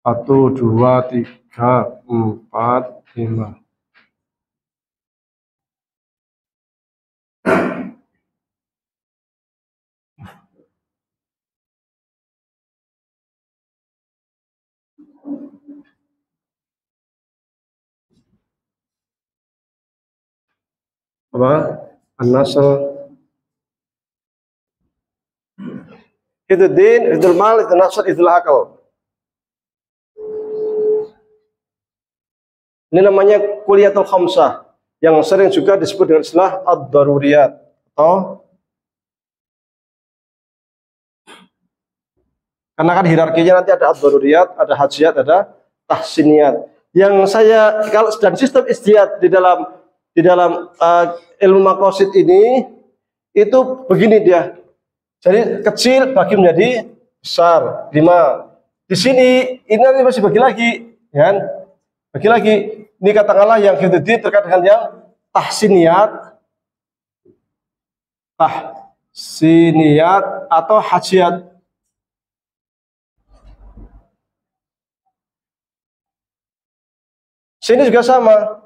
Satu, dua, tiga, empat, lima. Apa? An-nasl. Itu din, itu mal, itu nasl, itu akal. Ini namanya kuliyatul khamsah yang sering juga disebut dengan istilah ad-daruriyat atau karena kan hierarkinya nanti ada ad-daruriyat, ada hajiyat, ada tahsiniyat. Yang saya kalau dan sistem ijtihad di dalam ilmu maqasid ini itu begini dia. Jadi kecil bagi menjadi besar 5. Di sini ini nanti masih bagi lagi, ya kan? Bagi lagi. Ini katakanlah yang hifdzuddin terkait dengan yang tahsiniyat atau hajiyat. Sini juga sama.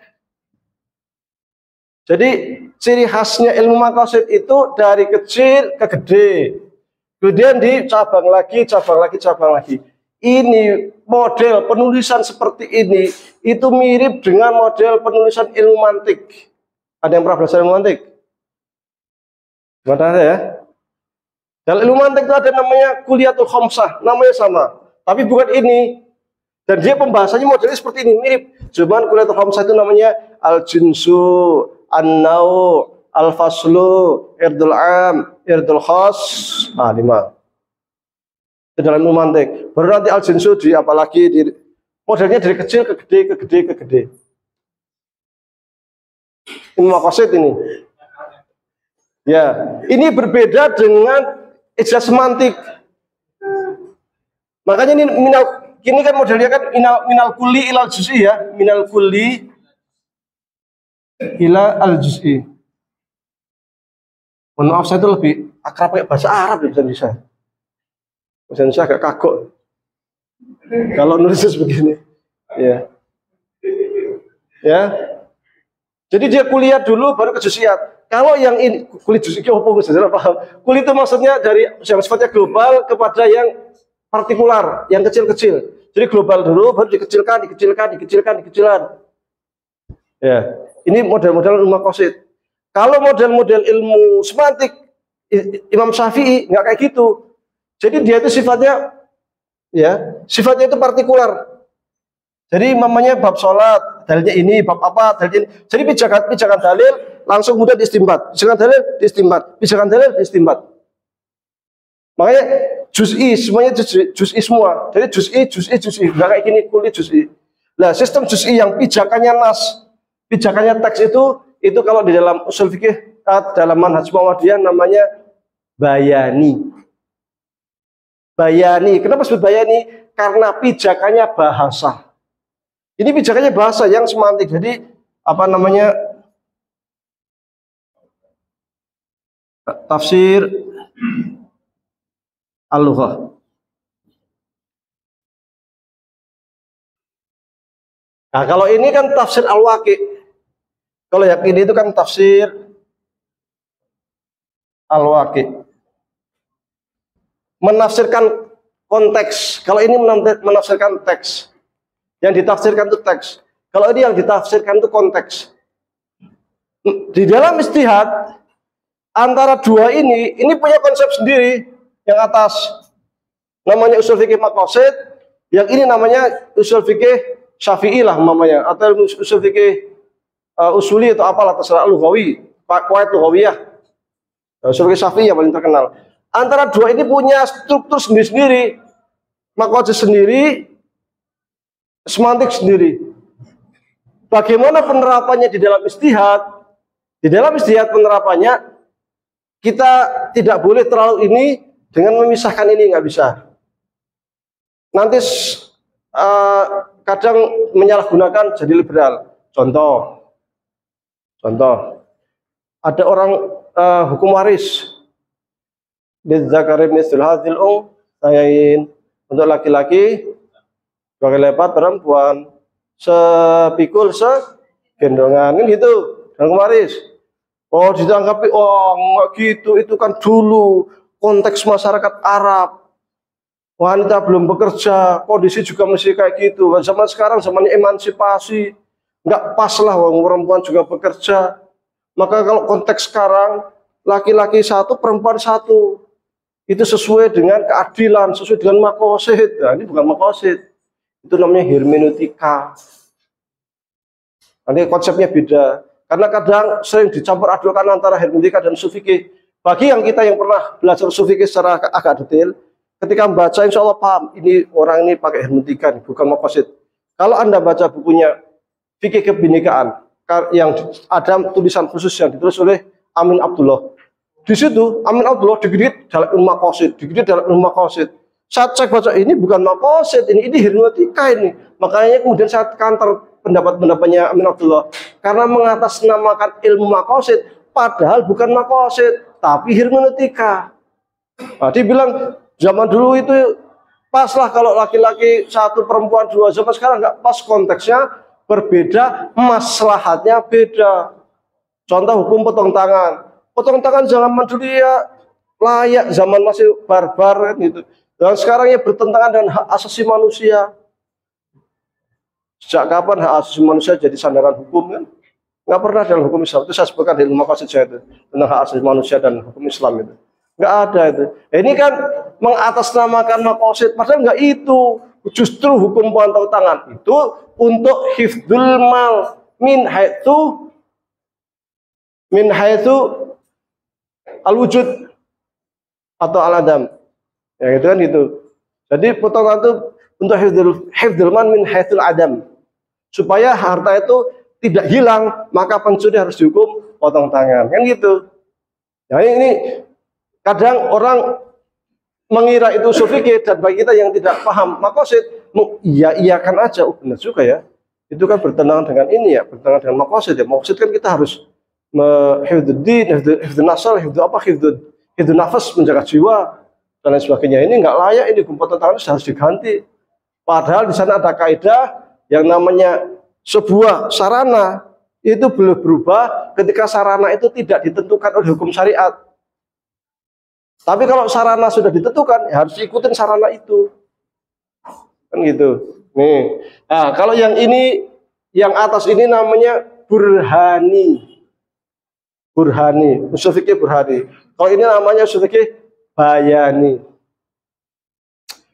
Jadi ciri khasnya ilmu maqasid itu dari kecil ke gede. Kemudian di cabang lagi, cabang lagi, cabang lagi. Ini model penulisan seperti ini itu mirip dengan model penulisan ilmu mantik. Ada yang pernah belajar ilmu mantik? Gimana ya? Dalam ilmu mantik itu ada namanya kuliyatul khamsah, namanya sama. Tapi bukan ini. Dan dia pembahasannya modelnya seperti ini, mirip. Cuman kuliyatul khamsah itu namanya al-jinsu, an-nau, al-faslu, irdul am, irdul khas. 5. Dalam ilmu mantik. Baru nanti al-jinsu di apalagi di modelnya dari kecil ke gede, ke gede, ke gede. Ilmu maqasid ini. Ya, ini berbeda dengan ijaz semantik. Makanya ini kan modelnya kan minal kulli ilal juz'i ya, minal kulli ila al juz'i. Mohon maaf saya itu lebih akrab pakai bahasa Arab ya bisa. Bahasa Indonesia agak kagok. Kalau nulisnya begini. Ya. Ya. Jadi dia kuliah dulu baru ke juz'iyat. Kalau yang ini kulit juz'i apa saudara paham? Kulit itu maksudnya dari yang sifatnya global kepada yang partikular, yang kecil-kecil. Jadi global dulu baru dikecilkan. Ya. Ini model-model ilmu maqasid. Kalau model-model ilmu semantik Imam Syafi'i nggak kayak gitu. Jadi dia itu sifatnya itu partikular. Jadi mamanya bab sholat, dalilnya ini, bab apa, dalilnya ini. Jadi pijakan dalil langsung mudah diistimbat. Pijakan dalil diistimbat. Makanya juz'i, semuanya juz'i semua. Jadi juz'i. Nggak kayak gini, kulit juz'i. Nah, sistem juz'i yang pijakannya nas, pijakannya teks itu kalau di dalam usul fikih, dalam manhaj Muhammadiyah namanya bayani. Kenapa disebut bayani? Karena pijakannya bahasa. Ini pijakannya bahasa yang semantik. Jadi apa namanya? Tafsir al-lughah. Nah, kalau ini kan tafsir al-waqi. Kalau yang ini itu kan tafsir al-waqi. Menafsirkan konteks. Kalau ini menafsirkan teks. Yang ditafsirkan itu teks. Kalau ini yang ditafsirkan itu konteks. Di dalam ijtihad antara dua ini punya konsep sendiri yang atas. namanya usul fikih maqasid, yang ini namanya usul fikih Syafi'i lah namanya, atau usul fikih usuli atau apalah terserah, lughawi, qawaid lughawiyah. Usul fikih Syafi'i yang paling terkenal. Antara dua ini punya struktur sendiri-sendiri, maqasid sendiri, semantik sendiri. Bagaimana penerapannya di dalam ijtihad? Di dalam ijtihad penerapannya kita tidak boleh terlalu ini dengan memisahkan ini, nggak bisa. Nanti kadang menyalahgunakan jadi liberal. Contoh, ada orang hukum waris. Bidzakari misl hadzal unsayain, untuk laki-laki sebagai lepat perempuan, sepikul segendongan, kan gitu. Dan waris. Oh, ditanggapi, oh enggak gitu, itu kan dulu konteks masyarakat Arab. Wanita belum bekerja, kondisi juga masih kayak gitu. Zaman sekarang zamannya emansipasi, nggak pas lah perempuan juga bekerja. Maka kalau konteks sekarang, laki-laki satu, perempuan satu. Itu sesuai dengan keadilan, sesuai dengan maqasid. Nah, ini bukan maqasid. Itu namanya hermeneutika. Nanti konsepnya beda. Karena kadang sering dicampur adukan antara hermeneutika dan usul fikih. Bagi yang kita yang pernah belajar usul fikih secara agak detail, ketika membaca insya Allah paham, ini orang ini pakai hermeneutika, bukan maqasid. Kalau Anda baca bukunya Fikih Kebinekaan, yang ada tulisan khusus yang ditulis oleh Amin Abdullah. Di situ Amin Abdullah dikit dalam ilmu maqasid, dikit dalam ilmu maqasid. Saya cek baca ini bukan maqasid, ini hermeneutika ini. Makanya kemudian saya kantor pendapatnya Amin Abdullah, karena mengatasnamakan ilmu maqasid padahal bukan maqasid tapi hermeneutika. Nah, dia bilang zaman dulu itu pas lah kalau laki-laki satu, perempuan dua. Zaman sekarang nggak pas, konteksnya berbeda, maslahatnya beda. Contoh hukum potong tangan. Potong tangan zaman dulu ya layak, zaman masih barbar kan gitu. Dan sekarang ya bertentangan dengan hak asasi manusia. Sejak kapan hak asasi manusia jadi sandaran hukum kan? Nggak pernah dalam hukum Islam. Itu saya sebutkan di ilmu maqasid saya itu, tentang hak asasi manusia dan hukum Islam itu. Nggak ada itu. Ini kan mengatasnamakan maqasid, padahal nggak itu. Justru hukum potong tangan itu untuk hifdzul mal min haitsu al-wujud atau al-adam. Ya gitu kan gitu. Jadi potongan itu untuk hifdzul man min haitsul adam. Supaya harta itu tidak hilang, maka pencuri harus dihukum potong tangan. Kan gitu. Nah, ini kadang orang mengira itu usul fikih, dan bagi kita yang tidak paham maqasid, iya-iyakan aja. Oh, benar juga ya. Itu kan bertentangan dengan ini ya, bertentangan dengan maqasid ya. Maqasid kan kita harus hifdzuddin, hifdzun nasal, hifdzun nafas, menjaga jiwa dan lain sebagainya. Ini nggak layak, ini potong tangan harus diganti. Padahal di sana ada kaidah yang namanya sebuah sarana itu belum berubah ketika sarana itu tidak ditentukan oleh hukum syariat. Tapi kalau sarana sudah ditentukan, ya harus ikutin sarana itu. Kan gitu. Nih. Nah, kalau yang ini, yang atas ini namanya burhani. Burhani, usul fikih burhani. Kalau ini namanya usul fikih bayani.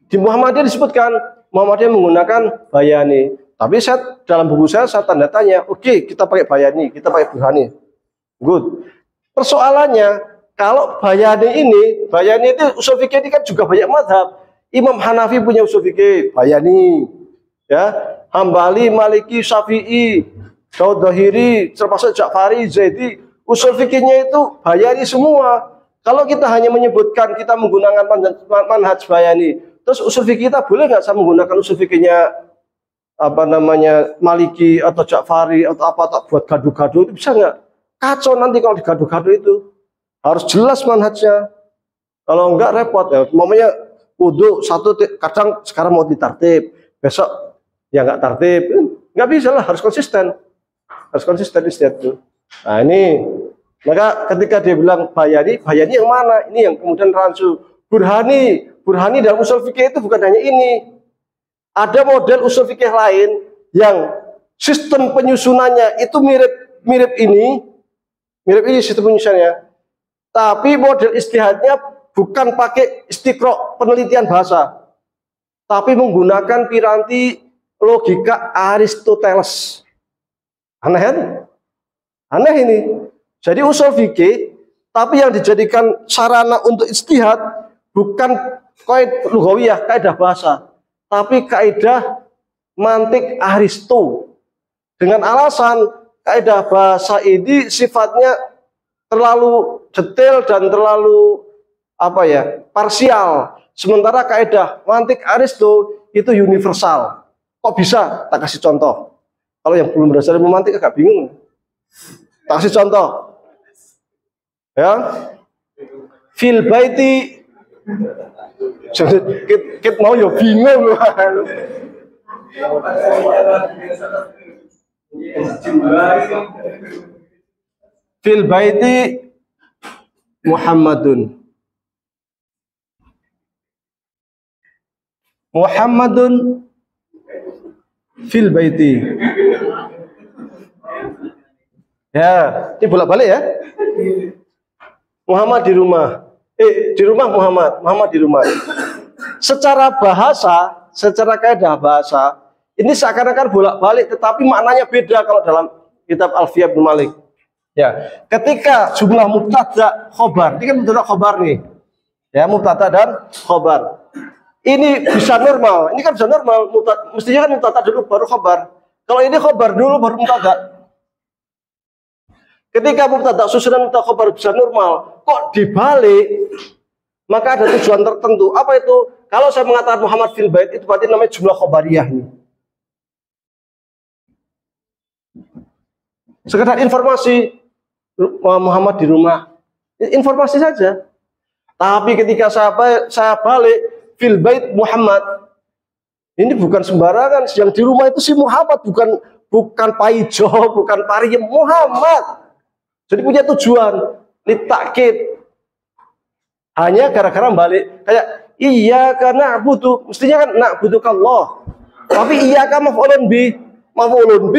Di Muhammadiyah disebutkan, Muhammadiyah menggunakan bayani. Tapi saya dalam buku saya tanda tanya, oke, kita pakai bayani, kita pakai burhani. Good. Persoalannya, kalau bayani itu usul fikih ini kan juga banyak mazhab. Imam Hanafi punya usul fikih bayani, ya. Hambali, Maliki, Syafi'i, Daud Dhahiri, termasuk Ja'fari, Zaidi, usul fikihnya itu bayani semua. Kalau kita hanya menyebutkan kita menggunakan manhaj bayani, terus usul fikih kita boleh nggak saya menggunakan usul fikihnya apa namanya Maliki atau Ja'fari atau apa buat gaduh-gaduh, itu bisa nggak? Kacau nanti kalau digaduh-gaduh itu. Harus jelas manhajnya. Kalau enggak repot ya. Umpamanya wudu satu, kadang sekarang mau ditartib, besok ya enggak tartib. Enggak bisa lah, harus konsisten. Harus konsisten istiadat itu. Nah, ini maka ketika dia bilang bayani yang mana? Ini yang kemudian rancu. Burhani dalam usul fikih itu bukan hanya ini. Ada model usul fikih lain yang sistem penyusunannya itu mirip ini sistem penyusunannya. Tapi model istihadnya bukan pakai istiqro penelitian bahasa. tapi menggunakan piranti logika Aristoteles. Aneh kan? Aneh ini. Jadi usul fikih, tapi yang dijadikan sarana untuk ijtihad bukan kaidah lughawiyah, kaidah bahasa, tapi kaidah mantik Aristo. Dengan alasan kaidah bahasa ini sifatnya terlalu detail dan terlalu parsial. Sementara kaidah mantik Aristo itu universal. Kok bisa? Tak kasih contoh. Kalau yang belum belajar ilmu mantik agak bingung. Tak kasih contoh. Ya. Fil baiti kita mau ya bingung. Fil baiti Muhammadun fil baiti. Ya, ini bolak-balik ya. Muhammad di rumah. Di rumah Muhammad di rumah. Secara bahasa, secara kaidah bahasa, ini seakan-akan bolak-balik, tetapi maknanya beda kalau dalam kitab Alfiyah bin Malik. Ya, ketika jumlah mubtada khobar, ini kan mubtada khobar nih. Ya, mubtada dan khobar. Ini bisa normal, ini kan bisa normal. Mestinya kan mubtada dulu baru khobar. Kalau ini khobar dulu baru mubtada. Ketika mubtada susunan mubtada khobar bisa normal, kok dibalik? Maka ada tujuan tertentu. Apa itu? Kalau saya mengatakan Muhammad fil bait, itu berarti namanya jumlah khobariyah ini. Sekedar informasi, Muhammad di rumah, informasi saja. Tapi ketika saya balik fil bait Muhammad, ini bukan sembarangan. Yang di rumah itu si Muhammad, bukan Paijo, bukan Pariem, Muhammad. Jadi punya tujuan litakid. Hanya gara-gara balik kayak iya karena na'budu, mestinya kan na'budukallah. Tapi iya kan maf'ulun bi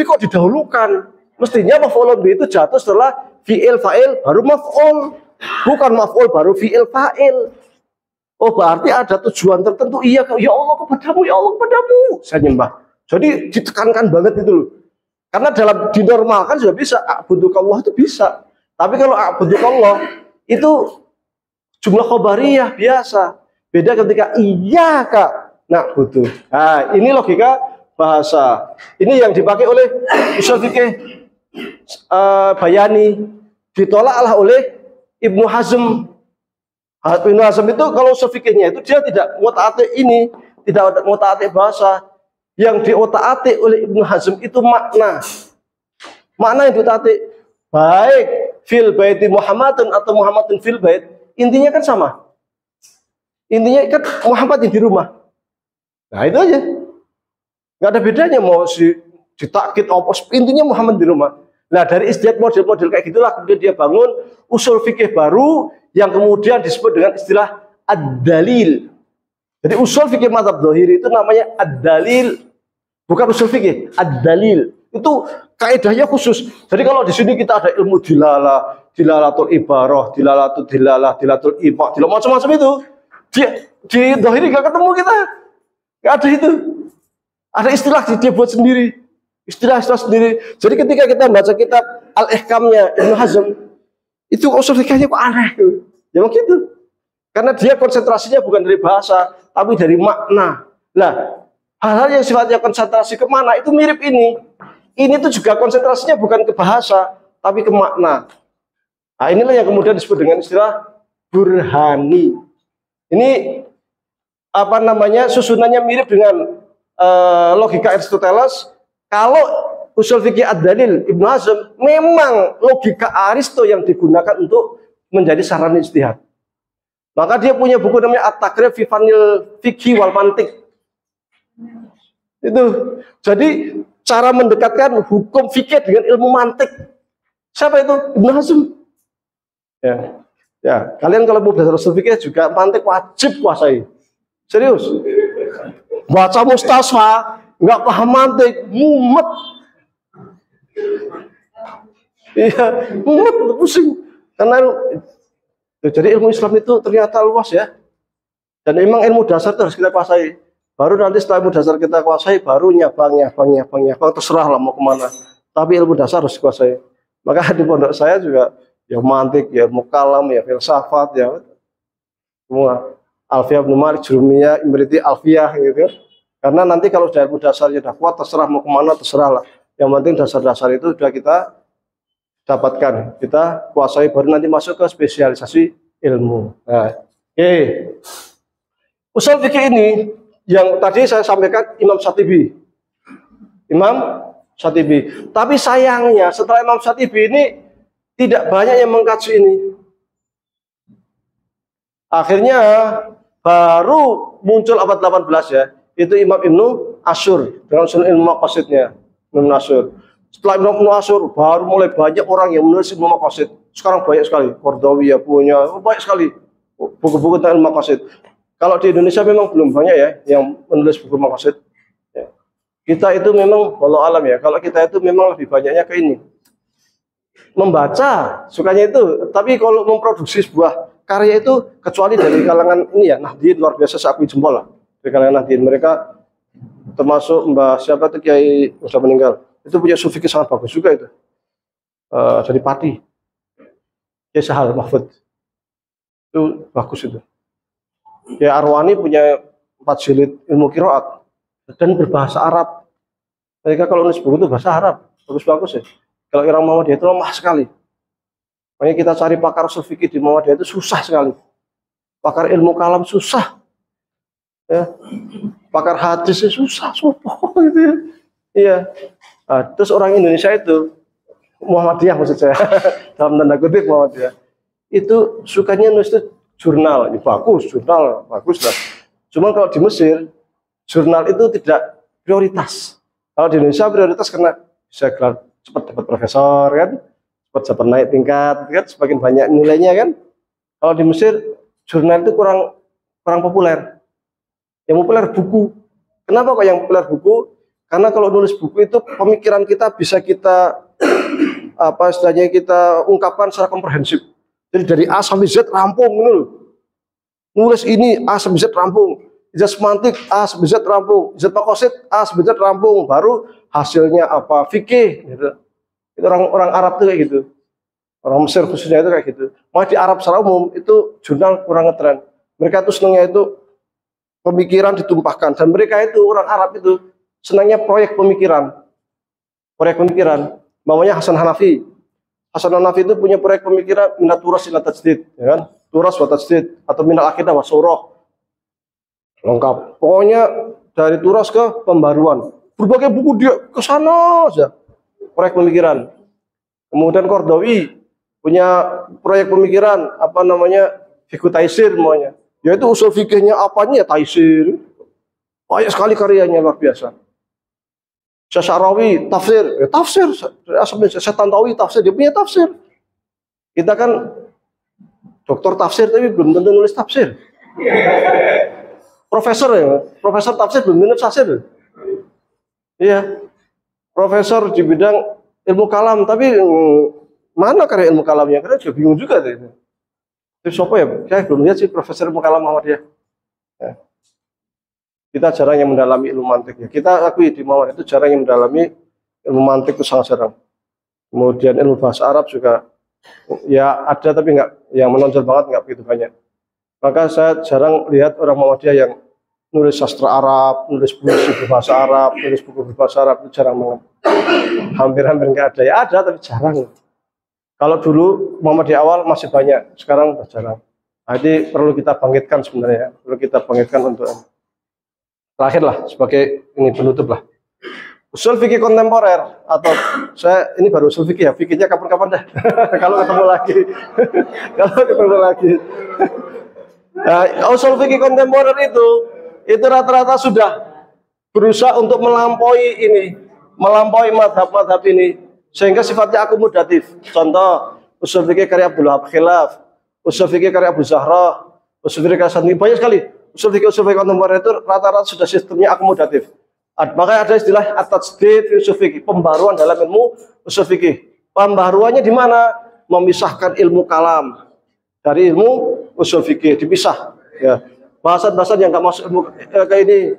kok didahulukan? Mestinya maf'ulun bi itu jatuh setelah fi'il fa'il baru maf'ul, bukan maf'ul baru fi'il fa'il. Oh, berarti ada tujuan tertentu. Iya, ya Allah kepadamu, ya Allah kepadamu saya nyembah. Jadi ditekankan banget itu loh. Karena dinormalkan sudah bisa, a'budukallah itu bisa. Tapi kalau a'budukallah itu jumlah khobariyah biasa. Beda ketika iyyaka na'budu. Nah, ini logika bahasa. Ini yang dipakai oleh usul fikih Bayani, ditolaklah oleh Ibnu Hazm. Ibnu Hazm itu kalau usul fikihnya itu dia tidak ngotak-atik ini, tidak ngotak-atik bahasa. Yang diotak-atik oleh Ibnu Hazm itu makna. Makna yang diotak-atik baik fil baiti Muhammadun atau Muhammadun fil bait, intinya kan sama. Intinya kan Muhammad yang di rumah. Nah, itu aja. Nggak ada bedanya mau ditakkid opos, intinya Muhammad di rumah. Nah, dari istilah model-model kayak gitulah kemudian dia bangun usul fikih baru yang kemudian disebut dengan istilah ad-dalil. Jadi usul fikih mazhab Dzahiri itu namanya ad-dalil. Bukan usul fikih, ad-dalil. Itu kaidahnya khusus. Jadi kalau di sini kita ada ilmu dilalah, dilalatul ibarah, dilalatul dilalah, dilalatul ibah, macam-macam itu. Di Dzahiri nggak ketemu kita. Nggak ada itu. Ada istilah dia buat sendiri. Istilah-istilah sendiri. Jadi ketika kita baca kitab Al-Ihkamnya Ibnu Hazm, itu usul fikihnya kok aneh tuh. Ya begitu. Karena dia konsentrasinya bukan dari bahasa, tapi dari makna. Nah, hal-hal yang sifatnya konsentrasi ke mana itu mirip ini. Ini tuh juga konsentrasinya bukan ke bahasa, tapi ke makna. Nah, inilah yang kemudian disebut dengan istilah burhani. Ini apa namanya? Susunannya mirip dengan logika Aristoteles. Kalau usul fikih ad-dalil Ibnu Hazm memang logika Aristo yang digunakan untuk menjadi sarana ijtihad. Maka dia punya buku namanya At-Taqrib fi Fanil Fiqhi wal Mantiq. Itu. Jadi cara mendekatkan hukum fikih dengan ilmu mantik. Siapa itu? Ibnu Hazm. Ya. Ya, kalian kalau mau belajar usul fikih juga mantik wajib kuasai. Serius. Baca mustasfa nggak paham mantik, mumet. Iya, mumet, pusing. Karena jadi ilmu Islam itu ternyata luas ya. Dan memang ilmu dasar itu harus kita kuasai. Baru nanti setelah ilmu dasar kita kuasai, baru nyabang, terserah lah mau kemana. Tapi ilmu dasar harus dikuasai. Maka di pondok saya juga ya mantik, ya ilmu kalam, ya filsafat, ya semua. Alfiyah bin Malik, Jurumiyah, Imriti, Alfiyah gitu. Karena nanti kalau sudah ilmu dasarnya sudah kuat, terserah mau kemana, terserah lah. Yang penting dasar-dasar itu sudah kita dapatkan, kita kuasai, baru nanti masuk ke spesialisasi ilmu. Nah, oke. Usul fikih ini yang tadi saya sampaikan Imam Syatibi. Imam Syatibi. Tapi sayangnya setelah Imam Syatibi ini tidak banyak yang mengkaji ini. Akhirnya baru muncul abad 18 ya. Itu Imam Ibnu Asyur dengan usul ilmu maqasidnya. Ibnu Asyur. Setelah Ibnu Asyur baru mulai banyak orang yang menulis ilmu maqasid. Sekarang banyak sekali. Qardawi ya punya banyak sekali buku-buku tentang ilmu maqasid. Kalau di Indonesia memang belum banyak ya yang menulis buku maqasid. Ya. Kita itu memang walau alam ya. Kalau kita itu memang lebih banyaknya ke ini. Membaca sukanya itu, tapi kalau memproduksi sebuah karya itu kecuali dari kalangan ini ya, Nahdien luar biasa saya akui jempol lah. Dari kalangan Nahdien mereka termasuk Mbah siapa tuh Kiai sudah meninggal. Itu punya sufi sangat bagus juga itu. Dari Pati. Kiai Sahal Mahfud. Itu bagus itu. Ya Arwani punya 4 jilid ilmu qiraat dan berbahasa Arab. Mereka kalau nulis buku itu bahasa Arab, bagus-bagus ya. Kalau orang Muhammadiyah itu lemah sekali. Makanya kita cari pakar usul fikih di Muhammadiyah itu susah sekali. Pakar ilmu kalam susah. Ya. Pakar hadis susah, sopo gitu ya. Iya. Nah, terus orang Indonesia itu Muhammadiyah maksud saya dalam tanda kutip Muhammadiyah itu sukanya nulis itu jurnal, ini bagus, jurnal bagus lah. Cuma kalau di Mesir, jurnal itu tidak prioritas. Kalau di Indonesia prioritas karena bisa gelar cepat dapat profesor kan, cepat dapat naik tingkat kan, semakin banyak nilainya kan. Kalau di Mesir, jurnal itu kurang populer. Yang populer buku. Kenapa kok yang populer buku? Karena kalau nulis buku itu pemikiran kita bisa kita istilahnya kita ungkapkan secara komprehensif. Jadi dari A sampai Z rampung gitu. Nulis ini A sampai Z rampung. Ijaz semantik A sampai Z rampung. Ijaz maqasid A sampai Z rampung. Baru hasilnya apa? Fikih gitu. Itu orang Arab tuh kayak gitu. Orang Mesir khususnya itu kayak gitu. Malah di Arab secara umum itu jurnal kurang ngetren. Mereka tuh senangnya itu pemikiran ditumpahkan dan mereka itu orang Arab itu senangnya proyek pemikiran. Proyek pemikiran. Namanya Hasan Hanafi. Hasan Hanafi itu punya proyek pemikiran minat turas ila tajdid, ya kan? Turas wa tajdid atau minat akidah wa surah. Lengkap. Pokoknya dari turas ke pembaruan. Berbagai buku dia ke sana aja. Proyek pemikiran. Kemudian Qardawi punya proyek pemikiran apa namanya? Fiqh Taisir namanya. Yaitu usul fikihnya apanya ya taisir. Banyak sekali karyanya luar biasa. Syarawi tafsir, tafsir. Saya Tantawi tafsir, dia punya tafsir. Kita kan doktor tafsir tapi belum tentu nulis tafsir. Profesor ya, profesor tafsir belum tentu tafsir. Iya, profesor di bidang ilmu kalam tapi mana karya ilmu kalamnya? Karena juga bingung juga deh. Itu siapa ya? Saya belum lihat sih profesor ilmu kalam Muhammadiyah. Ya. Kita jarang yang mendalami ilmu mantik ya. Kita akui di Muhammadiyah itu jarang yang mendalami ilmu mantik itu sangat jarang. Kemudian ilmu bahasa Arab juga ya ada tapi nggak yang menonjol banget nggak begitu banyak. Maka saya jarang lihat orang Muhammadiyah yang nulis sastra Arab, nulis puisi berbahasa Arab, nulis buku berbahasa Arab itu jarang banget. Hampir-hampir nggak ada. Ya ada tapi jarang. Kalau dulu Muhammadiyah awal masih banyak, sekarang sudah jarang. Jadi perlu kita bangkitkan sebenarnya, perlu kita bangkitkan untuk terakhir lah sebagai ini penutup lah. Usul fikih kontemporer atau saya ini baru usul fikih ya, fikihnya kapan-kapan dah. Kalau ketemu lagi, kalau ketemu lagi. Nah, usul fikih kontemporer itu rata-rata sudah berusaha untuk melampaui madhab-madhab ini sehingga sifatnya akomodatif. Contoh usul fikih karya Abdul Wahab Khilaf, usul fikih karya Abu Zahra, usul fikih karya Santini, banyak sekali. Usul fikih kontemporer itu rata-rata sudah sistemnya akomodatif. Makanya ada istilah at-tajdid usul fikih, pembaruan dalam ilmu usul fikih. Pembaruannya di mana? Memisahkan ilmu kalam dari ilmu usul fikih, dipisah. Ya. Bahasan-bahasan yang nggak masuk ilmu kayak ini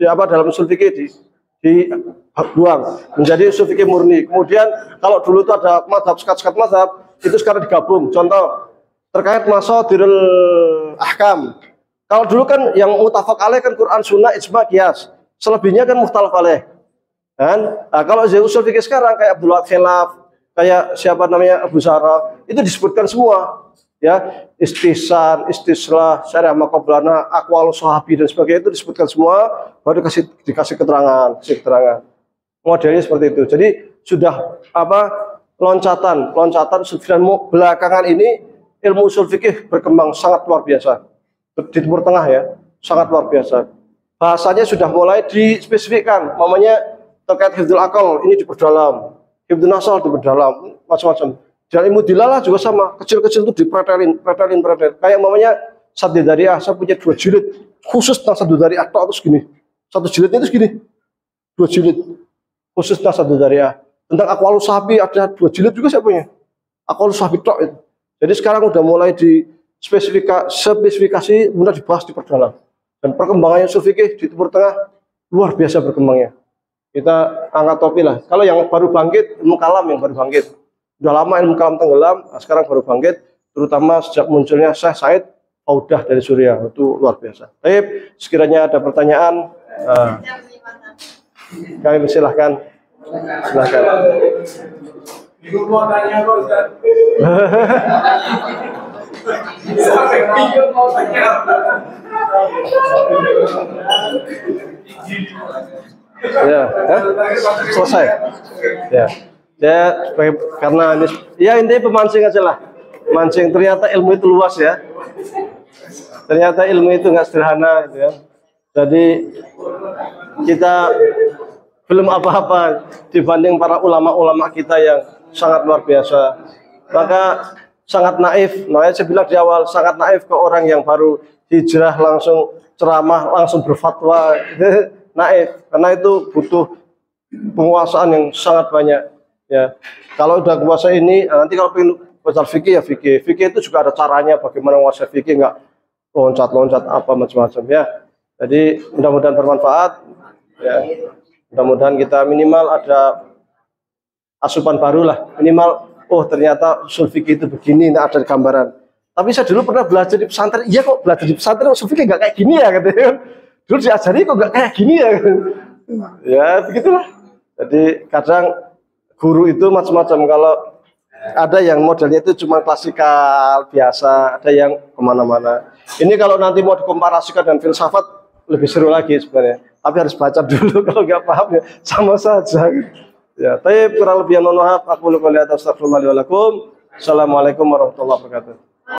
di apa dalam usul fikih dibuang menjadi usul fikih murni. Kemudian kalau dulu itu ada mazhab, sekat-sekat mazhab, itu sekarang digabung. Contoh terkait mashadirul ahkam. Kalau dulu kan yang muttafaq alaih kan Quran, Sunnah, ijma, qiyas. Selebihnya kan mukhtalaf alaih. Kan? Nah, kalau usul fikih sekarang kayak Abdul Wahab Khilaf, kayak siapa namanya Abu Zahra, itu disebutkan semua. Ya, istihsan, istislah, syariah maqablana, aqwalus sahabi dan sebagainya itu disebutkan semua, baru dikasih keterangan, modelnya seperti itu. Jadi sudah apa loncatan dan belakangan ini ilmu usul fikih berkembang sangat luar biasa di Timur Tengah ya, sangat luar biasa. Bahasanya sudah mulai dispesifikkan, namanya terkait hifdzul aqal ini diperdalam, hifdzun nasal diperdalam, macam-macam. Dan ilmu dilalah juga sama, kecil-kecil itu dipretelin. Kayak namanya Saddi Dariah, saya punya 2 jilid khusus tentang Saddi Dariah, atau segini. 1 jilidnya itu segini, 2 jilid khusus tentang Saddi Dariah. Tentang aqwalus sahabi ada 2 jilid juga saya punya. Aqwalus sahabi tok itu. Jadi sekarang udah mulai spesifikasi, kemudian dibahas di perdalam. Dan perkembangannya usul fikih di Timur Tengah luar biasa berkembangnya. Kita angkat topi lah. Kalau yang baru bangkit, ilmu kalam yang baru bangkit. Sudah lama ilmu kalam tenggelam, sekarang baru bangkit, terutama sejak munculnya Syekh Said Faudah dari Suriah, itu luar biasa. Baik, sekiranya ada pertanyaan, kami silahkan. Silahkan. Ibu mau tanya kok, Ustaz. Ya, selesai. Ya. Karena ini, ya intinya pemancing aja lah. Mancing, ternyata ilmu itu luas ya. Ternyata ilmu itu nggak sederhana gitu ya. Jadi kita belum apa-apa dibanding para ulama-ulama kita yang sangat luar biasa. Maka sangat naif. Makanya saya bilang di awal, sangat naif ke orang yang baru hijrah langsung ceramah, langsung berfatwa. Naif, karena itu butuh penguasaan yang sangat banyak. Ya, kalau udah kuasa ini, nanti kalau pengen belajar fikih ya fikih itu juga ada caranya bagaimana menguasai fikih, nggak loncat-loncat apa macam-macam ya. Jadi mudah-mudahan bermanfaat. Ya, mudah-mudahan kita minimal ada asupan baru lah, minimal. Oh ternyata usul fikih itu begini, nah ada gambaran. Tapi saya dulu pernah belajar di pesantren, iya kok belajar di pesantren usul fikih nggak kayak gini ya katanya. Dulu diajari kok nggak kayak gini ya. Ya begitulah. Jadi kadang guru itu macam-macam. Kalau ada yang modelnya itu cuma klasikal biasa, ada yang kemana-mana. Ini kalau nanti mau dikomparasikan dengan filsafat lebih seru lagi sebenarnya. Tapi harus baca dulu, kalau nggak paham ya sama saja. Ya, tapi kurang lebih mohon maaf. Aku lupa lihat. Astagfirullahaladzim. Assalamualaikum warahmatullahi wabarakatuh.